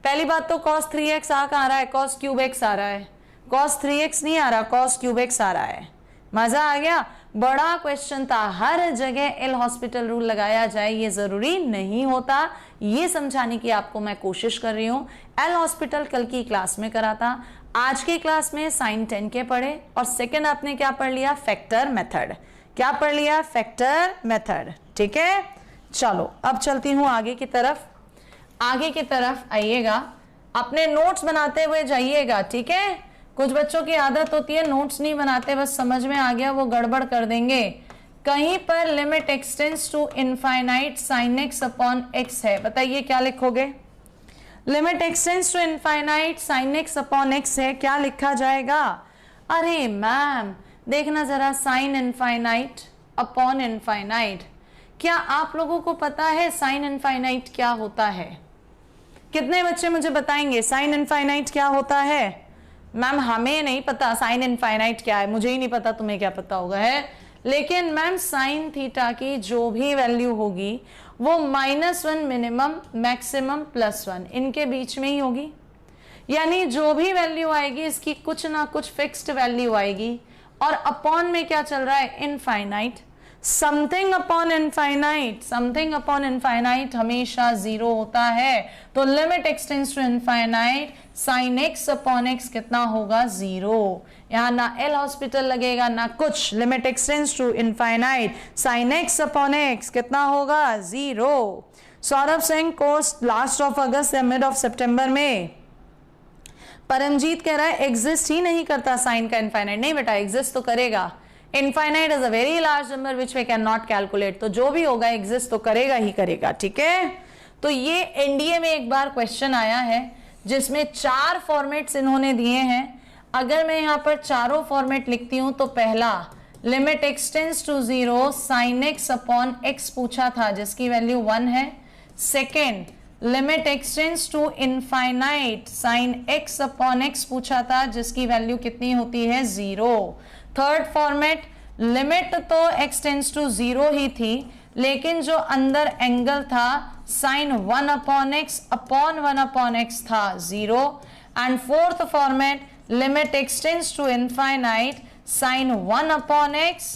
A: पहली बात तो cos 3x आ कहाँ रहा है? cos क्यूब x आ रहा है। cos 3x नहीं आ रहा, cos क्यूब x आ रहा है। मजा आ गया? बड़ा क्वेश्चन था। हर जगह एल हॉस्पिटल रूल लगाया जाए ये जरूरी नहीं होता, ये समझाने की आपको मैं कोशिश कर रही हूं। एल हॉस्पिटल कल की क्लास में करा था, आज की क्लास में साइन 10 के पढ़े और सेकंड आपने क्या पढ़ लिया? Factor method. क्या पढ़ लिया? Factor method. ठीक है, चलो अब चलती हूं आगे की तरफ। आगे की तरफ आइएगा, अपने नोट्स बनाते हुए जाइएगा। ठीक है, कुछ बच्चों की आदत होती है नोट्स नहीं बनाते, बस समझ में आ गया वो गड़बड़ कर देंगे। कहीं पर limit x tends to infinite sine x upon x है, बताइए क्या लिखोगे? Limit x tends to infinite sine x upon x है, क्या लिखा जाएगा? अरे मैम देखना जरा, साइन इनफाइनाइट अपॉन इनफाइनाइट। क्या आप लोगों को पता है साइन इनफाइनाइट क्या होता है? कितने बच्चे मुझे बताएंगे साइन इनफाइनाइट क्या होता है? मैम हमें नहीं पता साइन इनफाइनाइट क्या है, मुझे ही नहीं पता, तुम्हें क्या पता होगा है। लेकिन मैम साइन थीटा की जो भी वैल्यू होगी वो -1 मिनिमम मैक्सिमम +1 इनके बीच में ही होगी। यानी जो भी वैल्यू आएगी इसकी कुछ ना कुछ फिक्स्ड वैल्यू आएगी। और अपॉन में क्या चल रहा है? Infinite. Something upon infinite, something upon infinite हमेशा 0 होता है। तो limit x tends to infinite sine x upon x कितना होगा? 0। यहाँ ना एल हॉस्पिटल लगेगा ना कुछ। Limit x tends to infinite sine x upon x कितना होगा? 0। Saurabh Singh course last of August या मिड ऑफ सितंबर में। परमजीत कह रहा है एग्जिस्ट ही नहीं करता साइन का इनफाइनाइट। नहीं बेटा एग्जिस्ट तो करेगा। Infinite is a very large number which we can not calculate, तो जो भी होगा एग्जिस्ट तो करेगा ही करेगा। ठीक है, तो ये एनडीए में एक बार क्वेश्चन आया है जिसमें 4 फॉर्मेट्स इन्होंने दिए हैं। अगर मैं यहाँ पर चारों फॉर्मेट लिखती हूं तो पहला limit x tends to 0 sine x upon x पूछा था जिसकी वैल्यू 1 है। Second limit x tends to infinite sine x upon x पूछा था जिसकी वैल्यू कितनी होती है? 0। थर्ड फॉर्मेट लिमिट तो एक्सटेंड्स टू 0 ही थी लेकिन जो अंदर एंगल था sine 1 upon x upon 1 upon x था 0। And fourth format limit x tends to infinite sine 1 upon x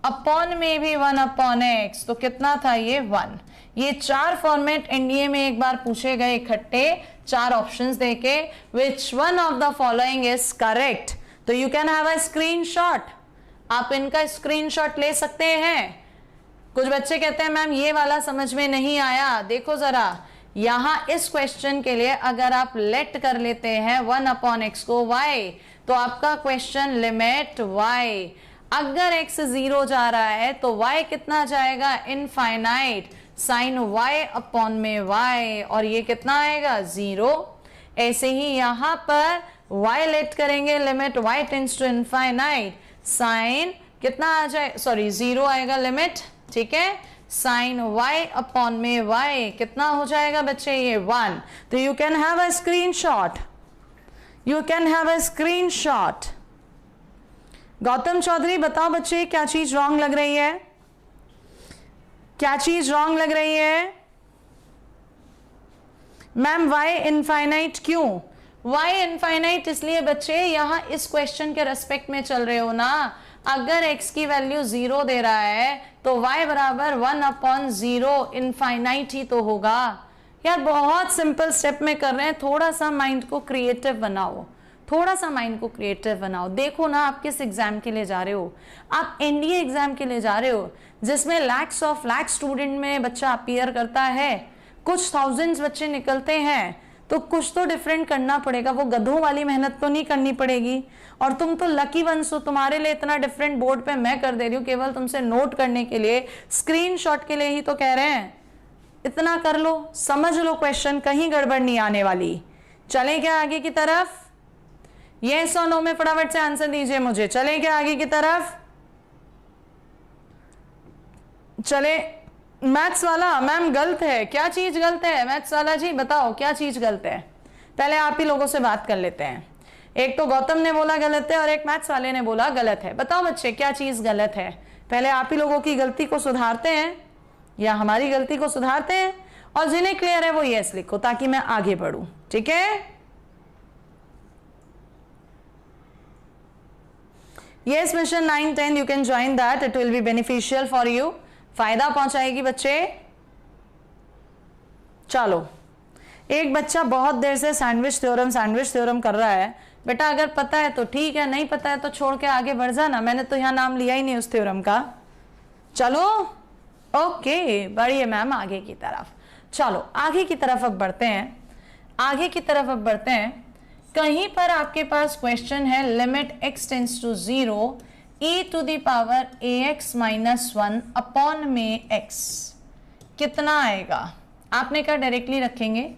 A: upon में भी 1 अपॉन एक्स, तो कितना था ये? 1। ये 4 फॉर्मेट एनडीए में एक बार पूछे गए इकट्ठे 4 ऑप्शंस देके। Which one of the following is correct? तो you can have a screenshot, आप इनका स्क्रीनशॉट ले सकते हैं। कुछ बच्चे कहते हैं मैम ये वाला समझ में नहीं आया। देखो जरा यहां इस क्वेश्चन के लिए अगर आप लेट कर लेते हैं 1 अपॉन एक्स को y, तो आपका क्वेश्चन लिमिट y, अगर x 0 जा रहा है तो y कितना जाएगा? इनफाइनाइट साइन y अपॉन में y, और ये कितना आएगा? 0। ऐसे ही यहां पर y लेट करेंगे, limit y tends to infinite sine कितना आ जाए? सॉरी 0 आएगा लिमिट। ठीक है, साइन y अपॉन में y कितना हो जाएगा बच्चे? ये 1। तो you can have a screenshot, you can have a screenshot. Gautam Chaudhary बताओ बच्चे क्या चीज रॉन्ग लग रही है? क्या चीज रॉन्ग लग रही है? मैम y इनफाइनाइट क्यों? y इनफाइनाइट इसलिए बच्चे यहां इस क्वेश्चन के रेस्पेक्ट में चल रहे हो ना। अगर x की वैल्यू 0 दे रहा है तो y बराबर 1 अपॉन 0 इनफाइनाइट ही तो होगा। यार बहुत सिंपल स्टेप में कर रहे हैं, थोड़ा सा माइंड को क्रिएटिव बनाओ, थोड़ा सा माइंड को क्रिएटिव बनाओ। देखो ना आप किस एग्जाम के लिए जा रहे हो? आप एनडीए एग्जाम के लिए जा रहे हो जिसमें लैक्स ऑफ लैक्स स्टूडेंट में बच्चा अपीयर करता है, कुछ थाउजेंड्स बच्चे निकलते हैं। तो कुछ तो डिफरेंट करना पड़ेगा, वो गधों वाली मेहनत तो नहीं करनी पड़ेगी। और तुम तो लकी वंस हो, तुम्हारे लिए इतना डिफरेंट बोर्ड पे मैं कर दे रही हूँ केवल तुमसे नोट करने के लिए, स्क्रीनशॉट के लिए ही तो कह रहे हैं। इतना कर लो, समझ लो क्वेश्चन, कहीं गड़बड़ नहीं आने वाली। चले क्या आगे की तरफ? यस और नो में फटाफट से आंसर दीजिए मुझे। चले क्या आगे की तरफ? चले। मैथ्स वाला मैम गलत है, क्या चीज गलत है? मैथ्स वाला जी बताओ क्या चीज गलत है? पहले आप ही लोगों से बात कर लेते हैं। एक तो गौतम ने बोला गलत है और एक मैथ्स वाले ने बोला गलत है। बताओ बच्चे क्या चीज गलत है? पहले आप ही लोगों की गलती को सुधारते हैं या हमारी गलती को सुधारते हैं? और जिन्हें क्लियर है वो यस लिखो ताकि मैं आगे बढ़ूं, ठीक है? Yes, mission 9-10 you can join that, it will be beneficial for you, फायदा पहुंचाएगी बच्चे। चलो, एक बच्चा बहुत देर से सैंडविच थ्योरम कर रहा है। बेटा अगर पता है तो ठीक है, नहीं पता है तो छोड़ के आगे बढ़ जाना, मैंने तो यहाँ नाम लिया ही नहीं उस थ्योरम का। चलो ओके, बढ़िए मैम आगे की तरफ। चलो आगे की तरफ अब बढ़ते हैं, आगे की तरफ अब बढ़ते हैं। कहीं पर आपके पास क्वेश्चन है limit x tends to 0 e to the power ax minus 1 upon में x, कितना आएगा? आपने कहा डायरेक्टली रखेंगे,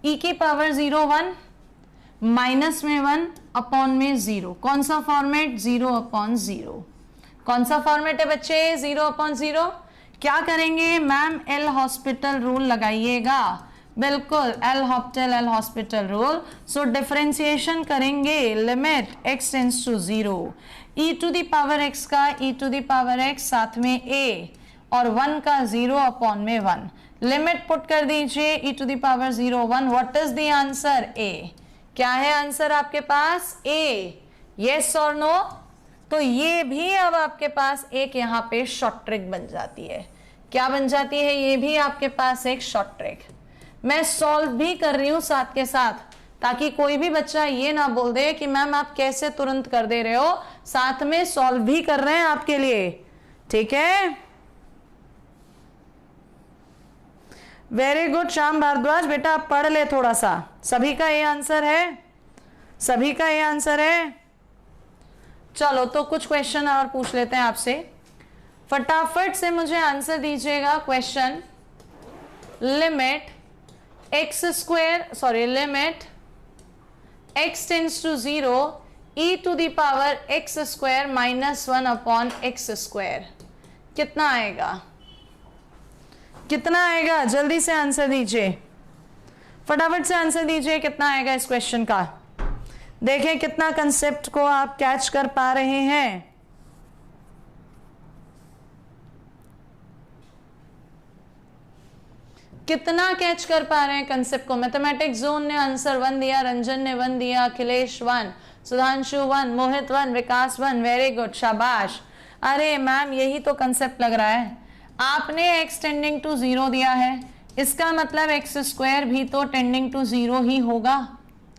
A: e की पावर 0 1 माइनस में 1 अपॉन में 0। कौन सा फॉर्मेट? 0 अपॉन 0। कौन सा फॉर्मेट है बच्चे? 0 अपॉन 0। क्या करेंगे मैम? एल हॉस्पिटल रूल लगाइएगा, बिल्कुल L hospital rule. So differentiation करेंगे, limit x tends to 0 e to the power x का e to the power x साथ में a और 1 का 0 अपॉन में 1। लिमिट पुट कर दीजिए e to the power 0 1। What is the answer? a। क्या है आंसर आपके पास? a। यस और नो? तो ये भी अब आपके पास एक यहाँ पे शॉर्ट ट्रिक बन जाती है। क्या बन जाती है? ये भी आपके पास एक शॉर्ट ट्रिक। मैं सॉल्व भी कर रही हूं साथ के साथ, ताकि कोई भी बच्चा ये ना बोल दे कि मैम आप कैसे तुरंत कर दे रहे हो, साथ में सॉल्व भी कर रहे हैं आपके लिए, ठीक है? वेरी गुड श्याम भारद्वाज, बेटा आप पढ़ ले थोड़ा सा। सभी का ये आंसर है? सभी का ये आंसर है? चलो तो कुछ क्वेश्चन और पूछ लेते हैं आपसे, फटाफट से मुझे आंसर दीजिएगा। Question limit limit x tends to 0 e to the power x square minus 1 upon x square, कितना आएगा? कितना आएगा? जल्दी से आंसर दीजिए, फटाफट से आंसर दीजिए, कितना आएगा इस क्वेश्चन का? देखें कितना कंसेप्ट को आप कैच कर पा रहे हैं। कितना कैच कर पा रहे हैं कंसेप्ट को? मैथमेटिक्स जोन ने आंसर 1 दिया, रंजन ने 1 दिया, अखिलेश 1, सुधांशु 1, मोहित 1, विकास 1। वेरी गुड, शाबाश। अरे मैम यही तो कंसेप्ट लग रहा है। आपने x टेंडिंग टू 0 दिया है, इसका मतलब x स्क्वायर भी तो टेंडिंग टू 0 ही होगा,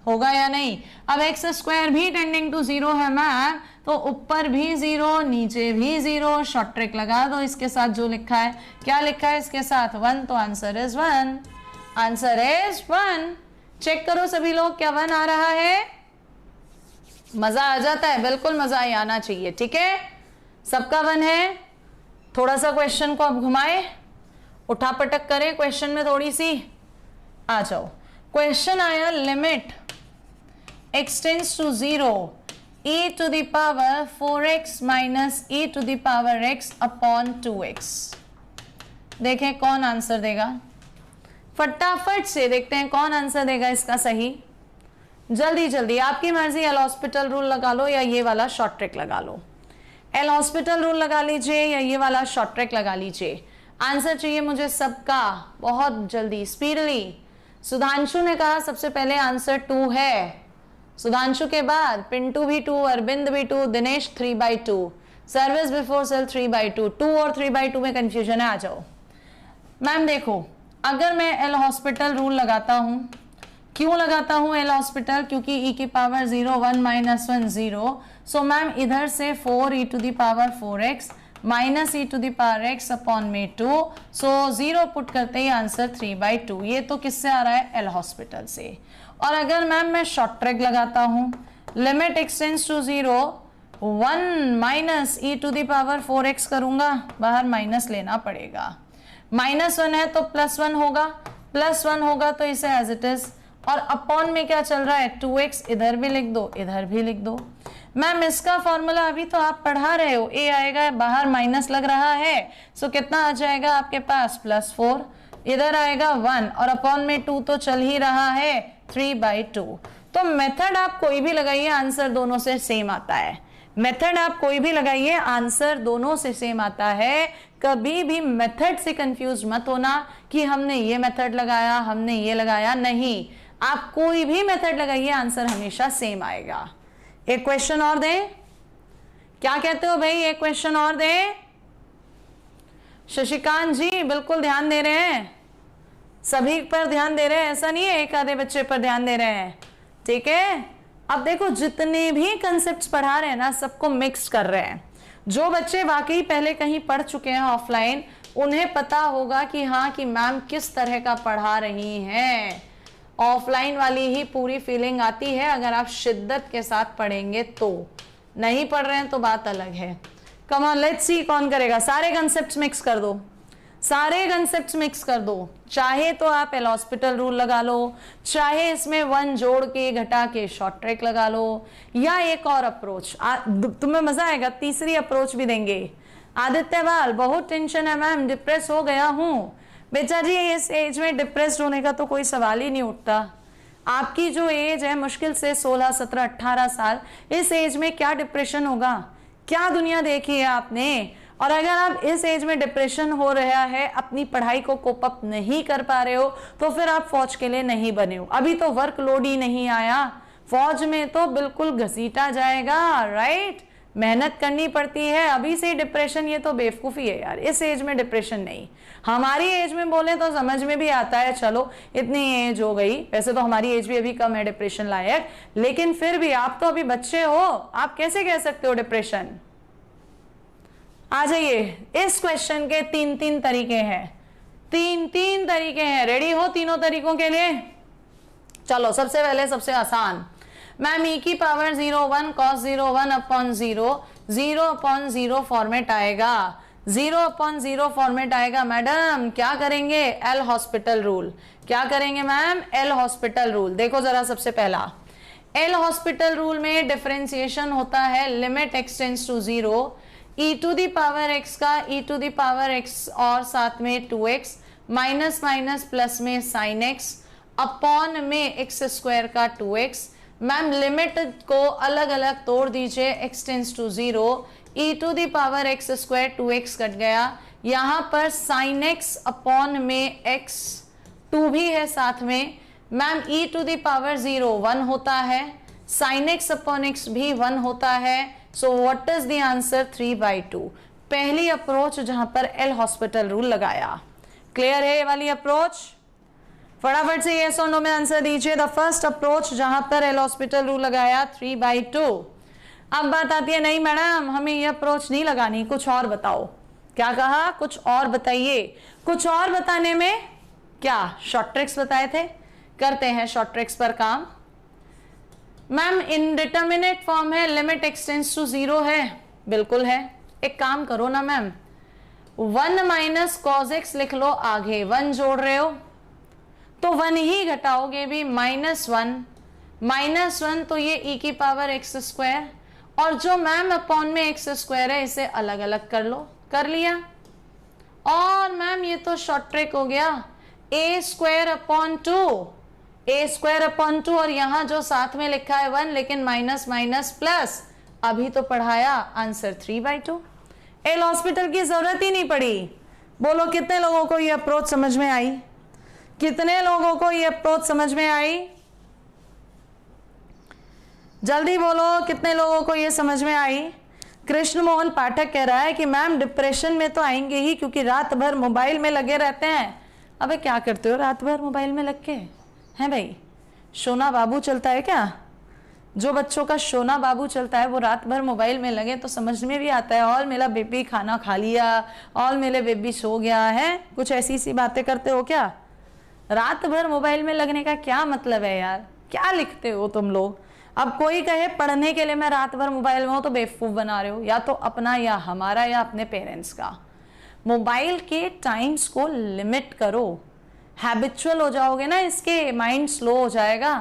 A: होगा या नहीं? अब x स्क्वायर भी टेंडिंग टू 0 है मैम, तो ऊपर भी 0 नीचे भी 0। शॉर्ट ट्रिक लगा दो इसके साथ जो लिखा है। क्या लिखा है इसके साथ? 1, तो answer is 1। Answer is 1। Check करो सभी लोग, क्या 1 आ रहा है? मजा आ जाता है, बिल्कुल मजा ही आना चाहिए, ठीक है? सबका 1 है। थोड़ा सा क्वेश्चन को अब घुमाए, उठा पटक करें क्वेश्चन में थोड़ी सी, आ जाओ। क्वेश्चन आया limit x tends to 0 e to the power 4x minus e to the power x upon 2x। देखें कौन आंसर देगा, फटाफट से देखते हैं कौन आंसर देगा इसका सही। जल्दी जल्दी, आपकी मर्जी, एल हॉस्पिटल रूल लगा लो या ये वाला शॉर्ट ट्रिक लगा लो। एल हॉस्पिटल रूल लगा लीजिए या ये वाला शॉर्ट ट्रिक लगा लीजिए। आंसर चाहिए मुझे सबका, बहुत जल्दी, स्पीडली। सुधांशु ने कहा सबसे पहले आंसर 2 है, सुधांशु के बाद पिंटू भी 2, अरविंद भी 2, दिनेश 3/2, सर्विस बिफोर सेल 3/2। 2 और 3/2 में कंफ्यूजन है, आ जाओ। मैम देखो, अगर मैं एल हॉस्पिटल रूल लगाता हूं, क्यों लगाता हूं एल हॉस्पिटल? क्योंकि e की पावर 0 1 माइनस 1 0। सो मैम इधर से 4 e to the power 4x minus e to the power x upon में 2। सो 0 पुट करते ही आंसर 3/2। ये तो किससे आ रहा है? एल हॉस्पिटल से। और अगर मैम मैं शॉर्ट ट्रिक लगाता हूं, limit x tends to 0, 1 minus e to the power 4x करूंगा, बाहर माइनस लेना पड़ेगा, -1 है तो +1 होगा, +1 होगा तो इसे एज इट इज, और अपॉन में क्या चल रहा है 2x, इधर भी लिख दो इधर भी लिख दो। मैम इसका फॉर्मूला अभी तो आप पढ़ा रहे हो, a आएगा, बाहर माइनस लग रहा है, सो कितना आ जाएगा आपके पास +4, इधर आएगा 1 और अपॉन में 2 तो चल ही रहा है 3/2। तो मेथड आप कोई भी लगाइए, आंसर दोनों से सेम आता है। मेथड आप कोई भी लगाइए, आंसर दोनों से सेम आता है। कभी भी मेथड से कंफ्यूज मत होना कि हमने ये मेथड लगाया हमने ये लगाया, नहीं, आप कोई भी मेथड लगाइए आंसर हमेशा सेम आएगा। एक क्वेश्चन और दें, क्या कहते हो भाई, एक क्वेश्चन और दें? शशिकांत जी बिल्कुल ध्यान दे रहे हैं, सभी पर ध्यान दे रहे हैं, ऐसा नहीं है एक आधे बच्चे पर ध्यान दे रहे हैं, ठीक है। अब देखो जितने भी कंसेप्ट्स पढ़ा रहे हैं ना, सबको मिक्स कर रहे हैं। जो बच्चे वाकई पहले कहीं पढ़ चुके हैं ऑफलाइन, उन्हें पता होगा कि हाँ कि मैम किस तरह का पढ़ा रही हैं। ऑफलाइन वाली ही पूरी फीलिंग आती है अगर आप शिद्दत के साथ पढ़ेंगे तो। नहीं पढ़ रहे हैं तो बात अलग है। कम ऑन लेट्स सी कौन करेगा। सारे कंसेप्ट्स मिक्स कर दो, सारे कंसेप्ट्स मिक्स कर दो। चाहे तो आप एल हॉस्पिटल रूल लगा लो, चाहे इसमें 1 जोड़ के घटा के शॉर्ट ट्रिक लगा लो, या एक और अप्रोच तुम्हें मजा आएगा, तीसरी अप्रोच भी देंगे। आदित्य बाल बहुत टेंशन है मैम, डिप्रेस हो गया हूँ। बेचा जी इस एज में डिप्रेस्ड होने का तो कोई सवाल ही नहीं उठता। आपकी जो एज है मुश्किल से 16, 17, 18 साल, इस एज में क्या डिप्रेशन होगा? क्या दुनिया देखी है आपने? और अगर आप इस एज में डिप्रेशन हो रहा है, अपनी पढ़ाई को कोप अप नहीं कर पा रहे हो, तो फिर आप फौज के लिए नहीं बने हो। अभी तो वर्कलोड ही नहीं आया, फौज में तो बिल्कुल घसीटा जाएगा, राइट? मेहनत करनी पड़ती है। अभी से डिप्रेशन, ये तो बेवकूफ़ी है यार। इस एज में डिप्रेशन नहीं। हमारी एज में बोले तो समझ में भी आता है, चलो इतनी एज हो गई, वैसे तो हमारी एज भी अभी कम है डिप्रेशन लायक, लेकिन फिर भी आप तो अभी बच्चे हो, आप कैसे कह सकते हो डिप्रेशन? आ जाइए, इस क्वेश्चन के 3 तरीके हैं, 3 तरीके हैं। रेडी हो तीनों तरीकों के लिए? चलो सबसे पहले सबसे आसान, मैम e की पावर 0 1 cos 0 1 अपॉन 0, 0/0 फॉर्मेट आएगा, 0/0 फॉर्मेट आएगा। मैडम क्या करेंगे? L hospital rule. क्या करेंगे मैम? L hospital rule. देखो जरा, सबसे पहला एल हॉस्पिटल रूल में डिफरेंशिएशन होता है, limit x tends to 0, e to the power x का e to the power x और साथ में 2x, माइनस माइनस प्लस में sin x, अपॉन में x² का 2x। मैम लिमिट को अलग अलग तोड़ दीजिए, x tends to 0, e to the power x² 2x cut गया, यहाँ पर sin x अपॉन में x 2 भी है साथ में। Ma'am e to the power 0 1 होता है, sin x अपॉन x भी 1 होता है। सो व्हाट इज द आंसर? 3/2। पहली अप्रोच जहां पर एल हॉस्पिटल रूल लगाया। क्लियर है ये वाली अप्रोच? फटाफट से यस और नो में आंसर दीजिए। द फर्स्ट अप्रोच जहां पर एल हॉस्पिटल रूल लगाया 3/2। अब बात आती है, नहीं मैडम हमें ये अप्रोच नहीं लगानी, कुछ और बताओ। क्या कहा? कुछ और बताइए। कुछ और बताने में क्या शॉर्ट ट्रिक्स बताए थे? करते हैं शॉर्ट ट्रिक्स पर काम। मैम इनडिटर्मिनेट फॉर्म है, लिमिट एक्सटेंड्स टू 0 है, बिल्कुल है। एक काम करो ना मैम, 1 माइनस cos x लिख लो, आगे 1 जोड़ रहे हो तो 1 ही घटाओगे भी, -1 तो ये e की पावर x², और जो मैम अपॉन में x² है इसे अलग अलग कर लो। कर लिया। और मैम ये तो शॉर्ट ट्रिक हो गया, a² अपॉन 2, a² अपॉन 2, और यहां जो साथ में लिखा है 1, लेकिन माइनस माइनस प्लस, अभी तो पढ़ाया, आंसर 3/2। एल हॉस्पिटल की जरूरत ही नहीं पड़ी। बोलो कितने लोगों को ये अप्रोच समझ में आई? कितने लोगों को ये अप्रोच समझ में आई? जल्दी बोलो कितने लोगों को ये समझ में आई? कृष्ण मोहन पाठक कह रहा है कि मैम डिप्रेशन में तो आएंगे ही, क्योंकि रात भर मोबाइल में लगे रहते हैं। अबे क्या करते हो रात भर मोबाइल में लग के? हैं भाई, सोना बाबू चलता है क्या? जो बच्चों का सोना बाबू चलता है वो रात भर मोबाइल में लगे तो समझ में भी आता है, और मेरा बेबी खाना खा लिया, और मेरे बेबी सो गया है, कुछ ऐसी सी बातें करते हो क्या? रात भर मोबाइल में लगने का क्या मतलब है यार? क्या लिखते हो तुम लोग। अब कोई कहे पढ़ने के लिए मैं रात भर मोबाइल में हूं तो बेवकूफ बना रहे हो, या तो अपना या हमारा या अपने पेरेंट्स का। मोबाइल के टाइम्स को लिमिट करो, हैबिचुअल हो जाओगे ना इसके, माइंड स्लो हो जाएगा।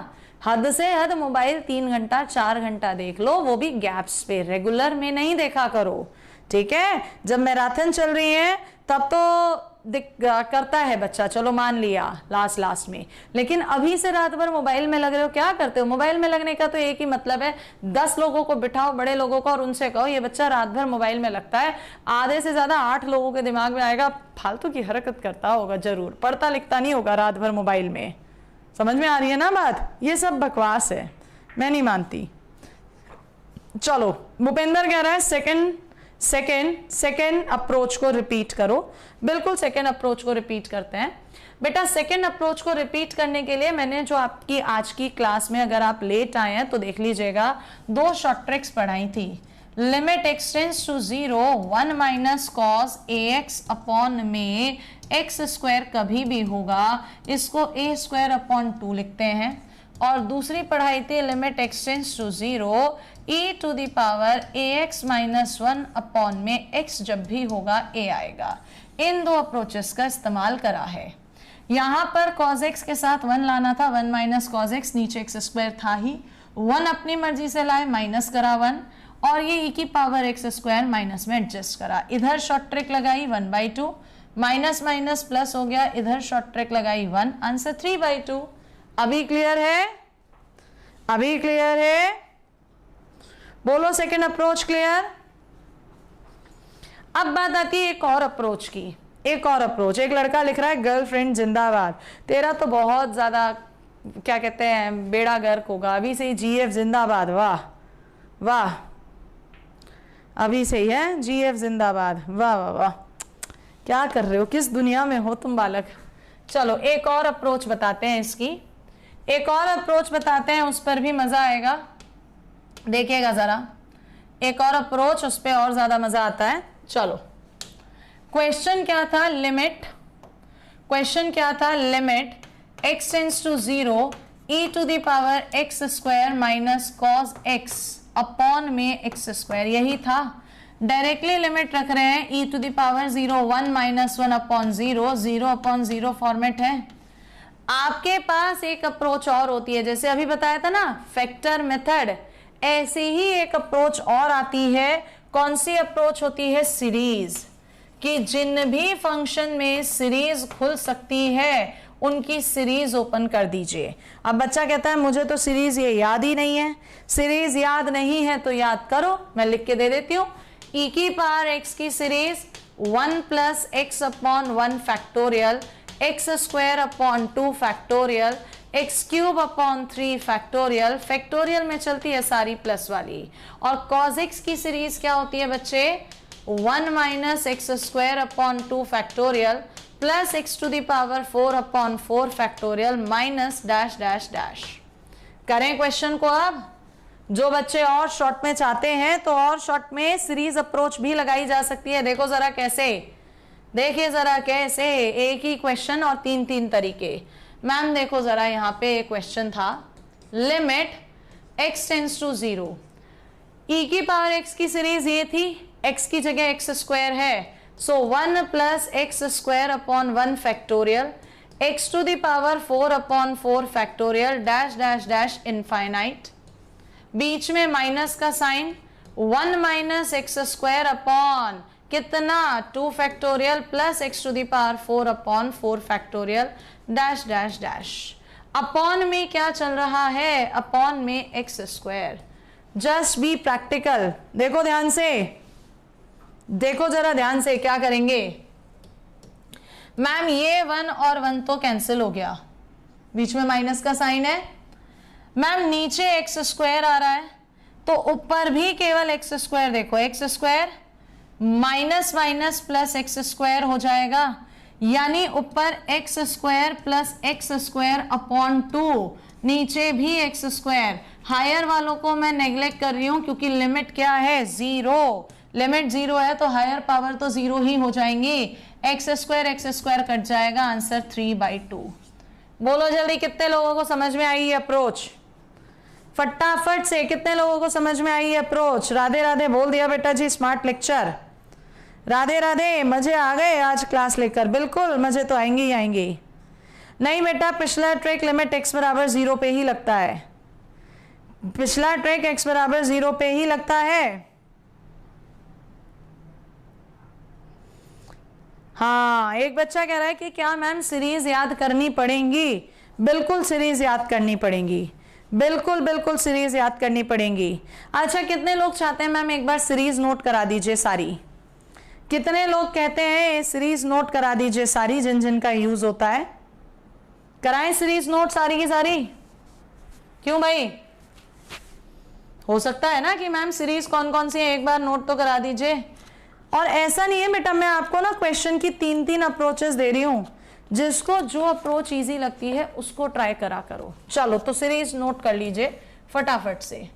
A: हद से हद मोबाइल 3 घंटा 4 घंटा देख लो, वो भी गैप्स पे, रेगुलर में नहीं देखा करो, ठीक है। जब मैराथन चल रही है तब तो करता है बच्चा, चलो मान लिया लास्ट में, लेकिन अभी से रात भर मोबाइल में लग रहे हो, क्या करते हो। मोबाइल में लगने का तो एक ही मतलब है, 10 लोगों को बिठाओ बड़े लोगों को और उनसे कहो ये बच्चा रात भर मोबाइल में लगता है, आधे से ज्यादा 8 लोगों के दिमाग में आएगा फालतू की हरकत करता होगा, जरूर पढ़ता लिखता नहीं होगा रात भर मोबाइल में। समझ में आ रही है ना बात, ये सब बकवास है, मैं नहीं मानती। चलो भूपेंद्र कह रहा है सेकेंड अप्रोच को रिपीट करो। बिल्कुल सेकेंड अप्रोच को रिपीट करते हैं बेटा। सेकेंड अप्रोच को रिपीट करने के लिए मैंने जो आपकी आज की क्लास में, अगर आप लेट आए हैं तो देख लीजिएगा, 2 शॉर्ट ट्रिक्स पढ़ाई थी। Limit x tends to 0 1 minus cos ax upon में एक्स स्क्वायर कभी भी होगा, इसको a स्क्वायर अपॉन 2 लिखते हैं। और दूसरी पढ़ाई थी limit x tends to 0 e to the power ax minus 1 upon में x जब भी होगा a आएगा। इन 2 अप्रोचेस का इस्तेमाल करा है। यहाँ पर cos x के साथ 1 लाना था, 1 माइनस कॉस एक्स, नीचे एक्स स्क्वायर था ही, 1 अपनी मर्जी से लाए, माइनस करा 1, और ये e की पावर एक्स स्क्वायर माइनस में एडजस्ट करा। इधर शॉर्ट ट्रिक लगाई 1/2, माइनस माइनस प्लस हो गया, इधर शॉर्ट ट्रिक लगाई 1, आंसर 3/2। अभी क्लियर है, अभी क्लियर है, बोलो सेकेंड अप्रोच क्लियर। अब बात आती है एक और अप्रोच की, एक और अप्रोच। एक लड़का लिख रहा है गर्लफ्रेंड जिंदाबाद, तेरा तो बहुत ज्यादा क्या कहते हैं बेड़ा गर्क होगा, अभी से ही GF जिंदाबाद, वाह वाह, अभी से ही है GF जिंदाबाद, वाह वाह वाह, क्या कर रहे हो, किस दुनिया में हो तुम बालक। चलो एक और अप्रोच बताते हैं इसकी, एक और अप्रोच बताते हैं, उस पर भी मजा आएगा, देखिएगा जरा। एक और अप्रोच, उस पर और ज्यादा मजा आता है। चलो क्वेश्चन क्या था, लिमिट, क्वेश्चन क्या था, limit x tends to 0 e to the power x square minus cos x upon में एक्स स्क्वायर, यही था। डायरेक्टली लिमिट रख रहे हैं e to the power 0 1 minus 1 upon 0, 0 upon 0 format है। आपके पास एक अप्रोच और होती है, जैसे अभी बताया था ना फैक्टर मेथड, ऐसी ही एक अप्रोच और आती है। कौन सी अप्रोच होती है, सीरीज, कि जिन भी फंक्शन में सीरीज खुल सकती है उनकी सीरीज ओपन कर दीजिए। अब बच्चा कहता है मुझे तो सीरीज ये याद ही नहीं है, सीरीज याद नहीं है तो याद करो, मैं लिख के दे देती हूँ। e की पावर x की series 1 plus x upon 1 factorial, x square upon 2 factorial, x cube upon 3 factorial, factorial में चलती है सारी प्लस वाली। और cos x की सीरीज क्या होती है बच्चे, 1 minus x square upon 2 factorial plus x to the power 4 upon 4 factorial minus dash dash dash. करें क्वेश्चन को। अब जो बच्चे और शॉर्ट में चाहते हैं तो और शॉर्ट में सीरीज अप्रोच भी लगाई जा सकती है। देखो जरा कैसे, देखिए जरा कैसे, एक ही क्वेश्चन और 3 तरीके। मैम देखो जरा, यहाँ पे एक क्वेश्चन था, limit x tends to 0, e की पावर x की सीरीज ये थी, x की जगह एक्स स्क्वायर है, so 1 plus x square upon 1 factorial, x to the power 4 upon 4 factorial dash dash dash infinite, बीच में माइनस का sign, 1 minus x square upon कितना 2 factorial plus x to the power 4 upon 4 factorial dash dash dash. Upon में क्या चल रहा है, upon में x square. Just be practical, देखो ध्यान से, देखो जरा ध्यान से क्या करेंगे। मैम ये 1 और 1 तो कैंसिल हो गया, बीच में माइनस का साइन है। मैम नीचे एक्स स्क्वायर आ रहा है तो ऊपर भी केवल एक्स स्क्वायर, देखो x square minus minus plus x square हो जाएगा, यानी ऊपर x square plus x square upon 2, नीचे भी एक्स स्क्वायर। हायर वालों को मैं नेग्लेक्ट कर रही हूं क्योंकि लिमिट क्या है, 0, लिमिट 0 है तो हायर पावर तो 0 ही हो जाएंगी। एक्स स्क्वायर कट जाएगा, आंसर 3/2। बोलो जल्दी, कितने लोगों को समझ में आई ये अप्रोच। फटाफट से कितने लोगों को समझ में आई अप्रोच? राधे राधे बोल दिया बेटा जी, स्मार्ट लेक्चर। राधे राधे, मजे आ गए आज क्लास लेकर? बिल्कुल मजे तो आएंगे ही आएंगे। नहीं बेटा, पिछला ट्रिक लिमिट x बराबर 0 पे ही लगता है, पिछला ट्रिक x बराबर 0 पे ही लगता है। हाँ, एक बच्चा कह रहा है कि क्या मैम सीरीज याद करनी पड़ेंगी? बिल्कुल सीरीज याद करनी पड़ेंगी, बिल्कुल बिल्कुल सीरीज याद करनी पड़ेंगी। अच्छा, कितने लोग चाहते हैं मैम एक बार सीरीज नोट करा दीजिए सारी? कितने लोग कहते हैं सीरीज नोट करा दीजिए सारी, जिन जिन का यूज होता है? कराएं सीरीज नोट सारी की सारी? क्यों भाई? हो सकता है ना कि मैम सीरीज कौन कौन सी है एक बार नोट तो करा दीजिए। और ऐसा नहीं है बेटा, मैं आपको ना क्वेश्चन की 3-3 अप्रोचेस दे रही हूं, जिसको जो अप्रोच इजी लगती है उसको ट्राई करा करो। चलो तो सीरीज नोट कर लीजिए फटाफट से,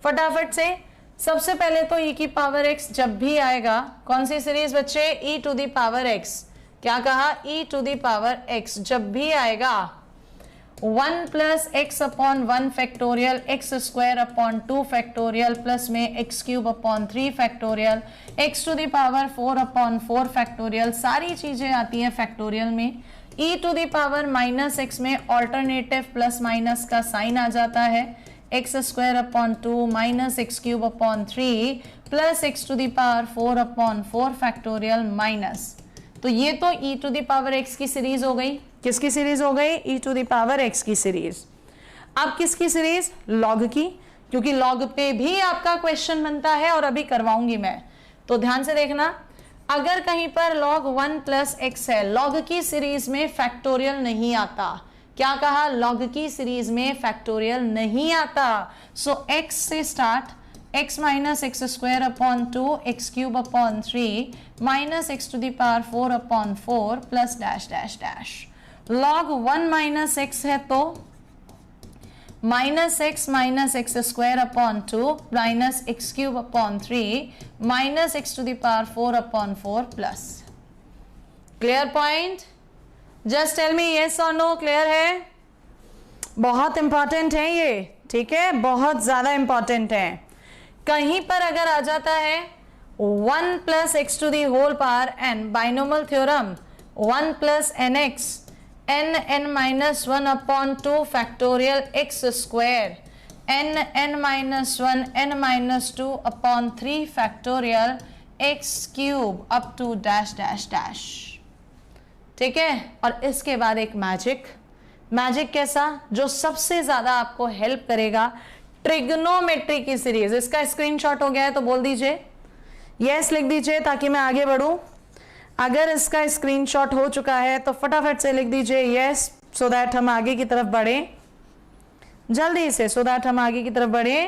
A: फटाफट से। सबसे पहले तो e की पावर x जब भी आएगा, कौन सी सीरीज बच्चे? e to the power x। क्या कहा? e to the power x जब भी आएगा 1 plus x upon 1 factorial x square upon 2 factorial plus में x cube upon 3 factorial x to the power 4 upon 4 factorial, सारी चीजें आती हैं फैक्टोरियल में। e to the power minus x में ऑल्टरनेटिव प्लस माइनस का साइन आ जाता है, x square upon 2 minus x cube upon 3 plus x to the power 4 upon 4 factorial minus. तो ये तो e to the power x की सीरीज हो गई। किसकी सीरीज हो गई? e to the power x की सीरीज। अब किसकी सीरीज? लॉग की, क्योंकि लॉग पे भी आपका क्वेश्चन बनता है और अभी करवाऊंगी मैं, तो ध्यान से देखना। अगर कहीं पर log 1 प्लस एक्स है, लॉग की सीरीज में फैक्टोरियल नहीं आता। क्या कहा? लॉग की सीरीज में फैक्टोरियल नहीं आता। सो x से start, x minus x square upon 2 x cube upon 3 minus x to the power 4 upon 4 plus dash dash dash. log 1 minus x है तो minus x square upon 2 minus x cube upon 3 minus x to the power 4 upon 4 plus. Clear point? Just tell me yes और no. Clear है? बहुत important है ये, ठीक है, बहुत ज्यादा इंपॉर्टेंट है। कहीं पर अगर आ जाता है 1 plus x to the whole power n, binomial theorem 1 plus n x n minus 1 upon 2 factorial x square n minus 1 n minus 2 upon 3 factorial x cube up to dash dash dash. ठीक है, और इसके बाद एक magic कैसा? जो सबसे ज्यादा आपको हेल्प करेगा, ट्रिग्नोमेट्री की सीरीज। इसका स्क्रीनशॉट हो गया है तो बोल दीजिए यस, लिख दीजिए ताकि मैं आगे बढ़ूं। अगर इसका स्क्रीनशॉट हो चुका है तो फटाफट से लिख दीजिए यस, सो दैट हम आगे की तरफ बढ़े, जल्दी से, सो दैट हम आगे की तरफ बढ़े।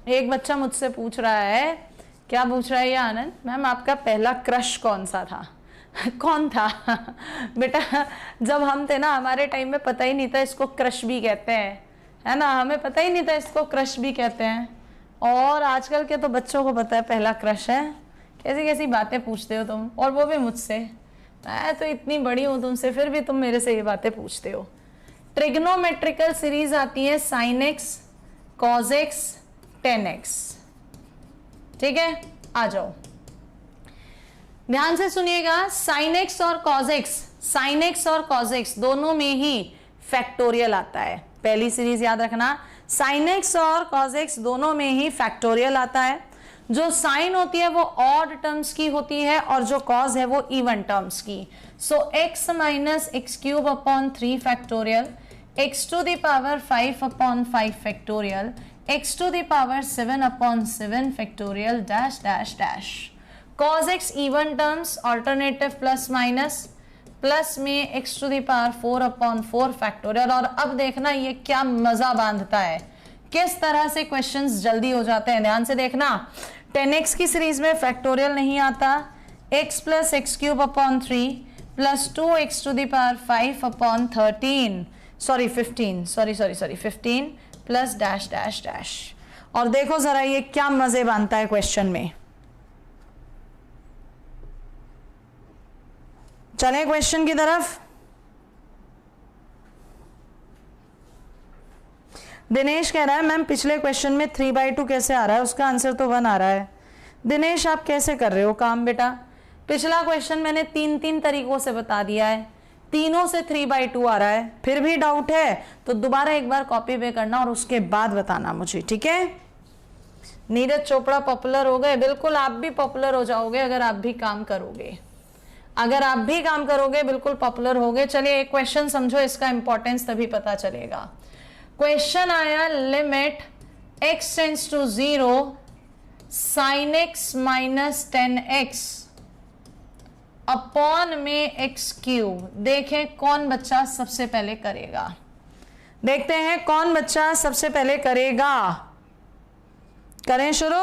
A: एक बच्चा मुझसे पूछ रहा है, क्या पूछ रहा है ये आनंद? मैम आपका पहला क्रश कौन सा था? कौन था? बेटा जब हम थे ना, हमारे टाइम में पता ही नहीं था इसको क्रश भी कहते हैं, है ना, हमें पता ही नहीं था इसको क्रश भी कहते हैं। और आजकल के तो बच्चों को पता है पहला क्रश है। कैसी कैसी बातें पूछते हो तुम, और वो भी मुझसे। मैं तो इतनी बड़ी हूँ तुमसे, फिर भी तुम मेरे से ये बातें पूछते हो। ट्रिग्नोमेट्रिकल सीरीज आती है sin x, cos x, tan x। ठीक है, आ जाओ, ध्यान से सुनिएगा। sin x और cos x दोनों में ही फैक्टोरियल आता है। पहली सीरीज याद रखना, sin x और cos x दोनों में ही फैक्टोरियल आता है। जो साइन होती है वो ऑड टर्म्स की होती है और जो कॉज है वो इवन टर्म्स की। So x minus x cube upon 3 factorial, x to the power 5 upon 5 factorial, x to the power 7 upon 7 factorial dash dash dash. cos x even terms, alternative plus minus, plus में x to the power 4 upon 4 factorial. और अब देखना ये क्या मजा बांधता है, किस तरह से क्वेश्चंस जल्दी हो जाते हैं। ध्यान से देखना, 10x की सीरीज में फैक्टोरियल नहीं आता, x plus x cube upon 3 plus 2x to the power 5 upon 15 plus dash dash dash. और देखो जरा ये क्या मजे बनता है क्वेश्चन में। चले क्वेश्चन की तरफ। दिनेश कह रहा है मैम पिछले क्वेश्चन में 3/2 कैसे आ रहा है, उसका आंसर तो 1 आ रहा है। दिनेश आप कैसे कर रहे हो काम बेटा? पिछला क्वेश्चन मैंने 3 तरीकों से बता दिया है, तीनों से 3/2 आ रहा है। फिर भी डाउट है तो दोबारा एक बार कॉपी पे करना और उसके बाद बताना मुझे, ठीक है? नीरज चोपड़ा पॉपुलर हो गए, बिल्कुल आप भी पॉपुलर हो जाओगे अगर आप भी काम करोगे। अगर आप भी काम करोगे बिल्कुल पॉपुलर हो गए। चलिए एक क्वेश्चन समझो, इसका इंपॉर्टेंस तभी पता चलेगा। क्वेश्चन आया limit x tends to 0 sin x minus 10x upon में x क्यूब। देखें कौन बच्चा सबसे पहले करेगा, देखते हैं कौन बच्चा सबसे पहले करेगा। करें शुरू?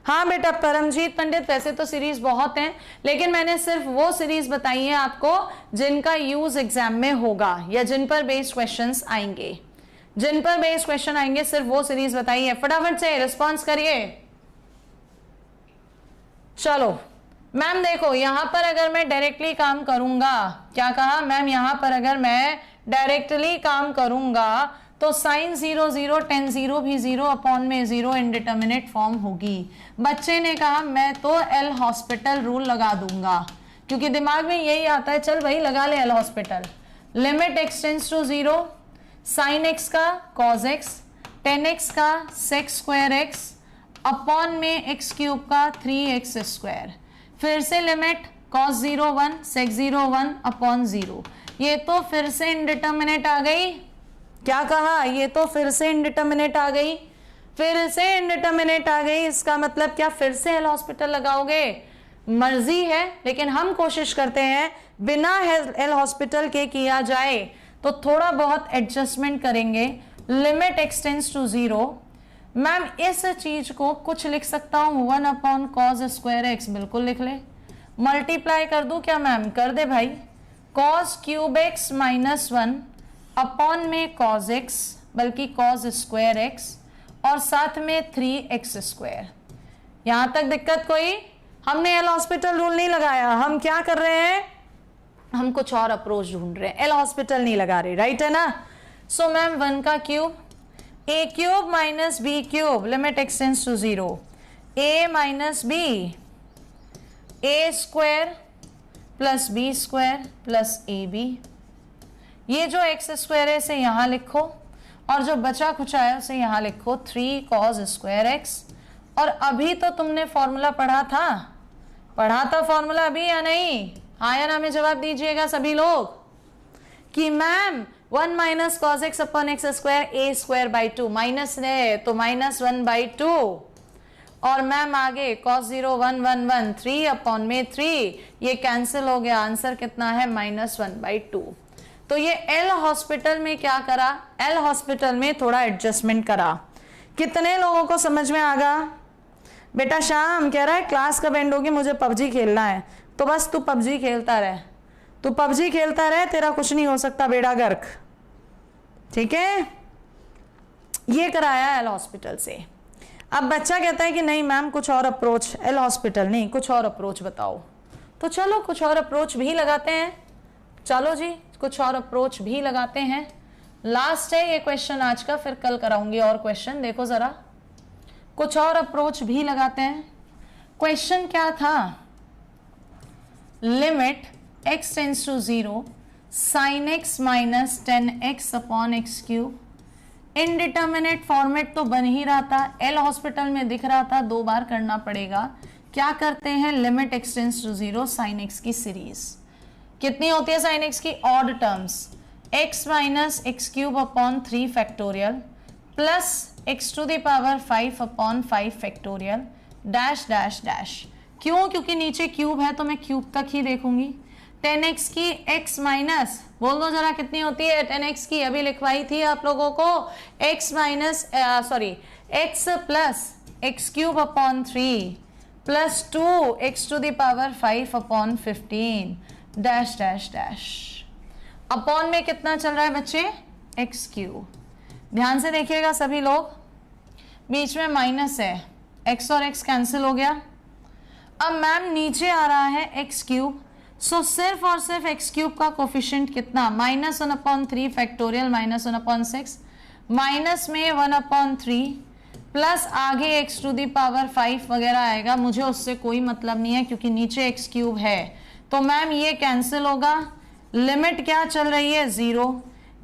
A: हाँ बेटा परमजीत पंडित, वैसे तो सीरीज बहुत हैं लेकिन मैंने सिर्फ वो सीरीज बताई है आपको जिनका यूज एग्जाम में होगा या जिन पर बेस्ड क्वेश्चंस आएंगे, जिन पर बेस्ड क्वेश्चन आएंगे सिर्फ वो सीरीज बताई है। फटाफट से रिस्पॉन्स करिए। चलो मैम देखो यहां पर अगर मैं डायरेक्टली काम करूंगा, क्या कहा मैम, यहां पर अगर मैं डायरेक्टली काम करूंगा तो साइन 0 0 tan 0 भी 0 अपॉन में 0 इनडिटर्मिनेट फॉर्म होगी। बच्चे ने कहा मैं तो एल हॉस्पिटल रूल लगा दूंगा, क्योंकि दिमाग में यही आता है, चल भाई लगा ले L'Hospital. Limit x tends to 0 sine x का cos x, tan x का sec स्क्वायर x अपॉन में x क्यूब का 3x स्क्वायर। फिर से लिमिट cos 0 1 sec 0 1 अपॉन 0। ये तो फिर से इनडिटर्मिनेट आ गई। क्या कहा? ये तो फिर से इनडिटर्मिनेट आ गई, फिर से इनडिटर्मिनेट आ गई। इसका मतलब क्या फिर से एल हॉस्पिटल लगाओगे? मर्जी है, लेकिन हम कोशिश करते हैं बिना एल हॉस्पिटल के किया जाए, तो थोड़ा बहुत एडजस्टमेंट करेंगे। Limit x tends to 0, ma'am इस चीज को कुछ लिख सकता हूं 1 अपॉन कॉस स्क्वायर x, बिल्कुल लिख ले। मल्टीप्लाई कर दूं क्या मैम? कर दे भाई। Cos cube x minus 1 upon में कॉस x, बल्कि कॉस स्क्वायर x और साथ में 3x स्क्वायर। यहां तक दिक्कत कोई? हमने एल हॉस्पिटल रूल नहीं लगाया, हम क्या कर रहे हैं, हम कुछ और अप्रोच ढूंढ रहे हैं, एल हॉस्पिटल नहीं लगा रहे, राइट है ना? सो मैम 1 का cube a cube minus b cube, limit x tends to 0 a minus बी, a square plus b square plus a b. ये जो x स्क्वायर है इसे यहां लिखो और जो बचा खुचा है उसे यहां लिखो 3 cos स्क्वायर x। और अभी तो तुमने फॉर्मूला पढ़ा था फॉर्मूला अभी या नहीं? हाँ या ना में जवाब दीजिएगा सभी लोग कि ma'am 1 minus cos x upon x square A square by 2, minus है तो माइनस 1/2 और मैम आगे cos 0 1 1 1 3 अपॉन में 3, ये कैंसिल हो गया, आंसर कितना है -1/2। तो ये एल हॉस्पिटल में क्या करा, एल हॉस्पिटल में थोड़ा एडजस्टमेंट करा। कितने लोगों को समझ में आ गया? बेटा शाम कह रहा है क्लास कब एंड होगी, मुझे पबजी खेलना है। तो बस तू पबजी खेलता रह, तू पबजी खेलता रह, तेरा कुछ नहीं हो सकता बेड़ा गर्क, ठीक है? ये कराया एल हॉस्पिटल से। अब बच्चा कहता है कि नहीं मैम कुछ और अप्रोच, एल हॉस्पिटल नहीं कुछ और अप्रोच बताओ। तो चलो कुछ और अप्रोच भी लगाते हैं, चलो जी कुछ और अप्रोच भी लगाते हैं। लास्ट है ये क्वेश्चन आज का, फिर कल कराऊंगी और क्वेश्चन। देखो जरा कुछ और अप्रोच भी लगाते हैं। क्वेश्चन क्या था, limit x tends to 0 sine x minus 10x upon x cube. Indeterminate format तो बन ही रहा था, एल हॉस्पिटल में दिख रहा था, 2 बार करना पड़ेगा। क्या करते हैं, limit x tends to 0 sine x की सीरीज कितनी होती है, साइन x की odd terms x minus x cube upon 3 factorial plus x to the power 5 upon 5 factorial dash dash dash. क्यों? क्योंकि नीचे क्यूब है तो मैं क्यूब तक ही देखूंगी। 10x की x माइनस, बोल दो जरा कितनी होती है 10x की, अभी लिखवाई थी आप लोगों को, x minus x plus x cube upon 3 plus 2x to the power 5 upon 15 dash dash dash. Upon में कितना चल रहा है बच्चे, एक्स क्यूब। ध्यान से देखिएगा सभी लोग, बीच में माइनस है, x और x कैंसिल हो गया। अब मैम नीचे आ रहा है एक्स क्यूब, सो सिर्फ और सिर्फ एक्स क्यूब का कोफिशिएंट कितना, -1/3 फैक्टोरियल -1/6, माइनस में 1/3 प्लस आगे x टू दी पावर 5 वगैरह आएगा, मुझे उससे कोई मतलब नहीं है क्योंकि नीचे एक्स क्यूब है। तो मैम ये कैंसिल होगा, लिमिट क्या चल रही है 0,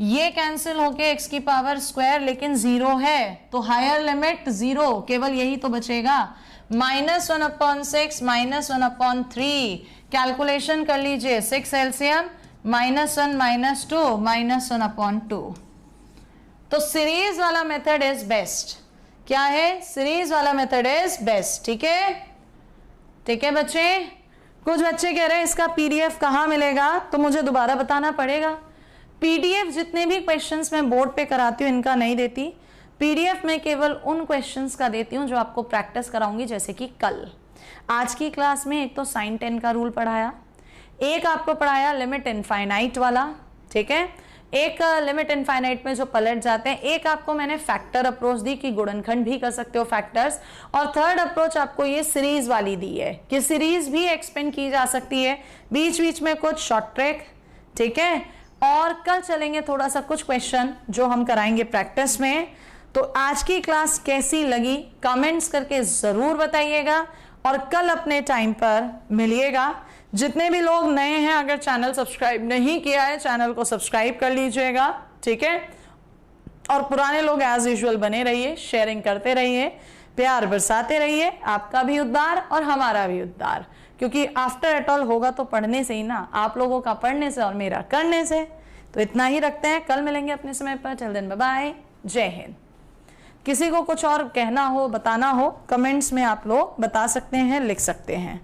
A: ये कैंसिल होके x की पावर स्क्वायर लेकिन 0 है तो हायर लिमिट 0, केवल यही तो बचेगा, -1/6 -1/3, कैलकुलेशन कर लीजिए, 6 एलसीएम -1 -2 -1/2। तो सीरीज वाला मेथड इज बेस्ट। क्या है, सीरीज वाला मेथड इज बेस्ट। ठीक है, ठीक है बच्चे। कुछ बच्चे कह रहे हैं इसका पीडीएफ कहाँ मिलेगा, तो मुझे दोबारा बताना पड़ेगा। पीडीएफ जितने भी क्वेश्चंस मैं बोर्ड पे कराती हूँ इनका नहीं देती, पीडीएफ में केवल उन क्वेश्चंस का देती हूँ जो आपको प्रैक्टिस कराऊंगी। जैसे कि कल आज की क्लास में एक तो साइन 10 का रूल पढ़ाया, एक आपको पढ़ाया लिमिट इनफाइनाइट वाला, ठीक है, एक लिमिट इनफाइनाइट में जो पलट जाते हैं, एक आपको मैंने फैक्टर अप्रोच दी कि गुणनखंड भी कर सकते हो फैक्टर्स, और थर्ड अप्रोच आपको ये सीरीज वाली दी है कि सीरीज भी एक्सपेंड की जा सकती है, बीच बीच में कुछ शॉर्ट ट्रिक। ठीक है, और कल चलेंगे थोड़ा सा कुछ क्वेश्चन जो हम कराएंगे प्रैक्टिस में। तो आज की क्लास कैसी लगी कमेंट्स करके जरूर बताइएगा और कल अपने टाइम पर मिलिएगा। जितने भी लोग नए हैं, अगर चैनल सब्सक्राइब नहीं किया है चैनल को सब्सक्राइब कर लीजिएगा, ठीक है, और पुराने लोग एज यूजुअल बने रहिए, शेयरिंग करते रहिए, प्यार बरसाते रहिए, आपका भी उद्धार और हमारा भी उद्धार, क्योंकि आफ्टर एट ऑल होगा तो पढ़ने से ही ना, आप लोगों का पढ़ने से और मेरा करने से। तो इतना ही रखते हैं, कल मिलेंगे अपने समय पर। टिल देन बाय बाय, जय हिंद। किसी को कुछ और कहना हो, बताना हो, कमेंट्स में आप लोग बता सकते हैं, लिख सकते हैं।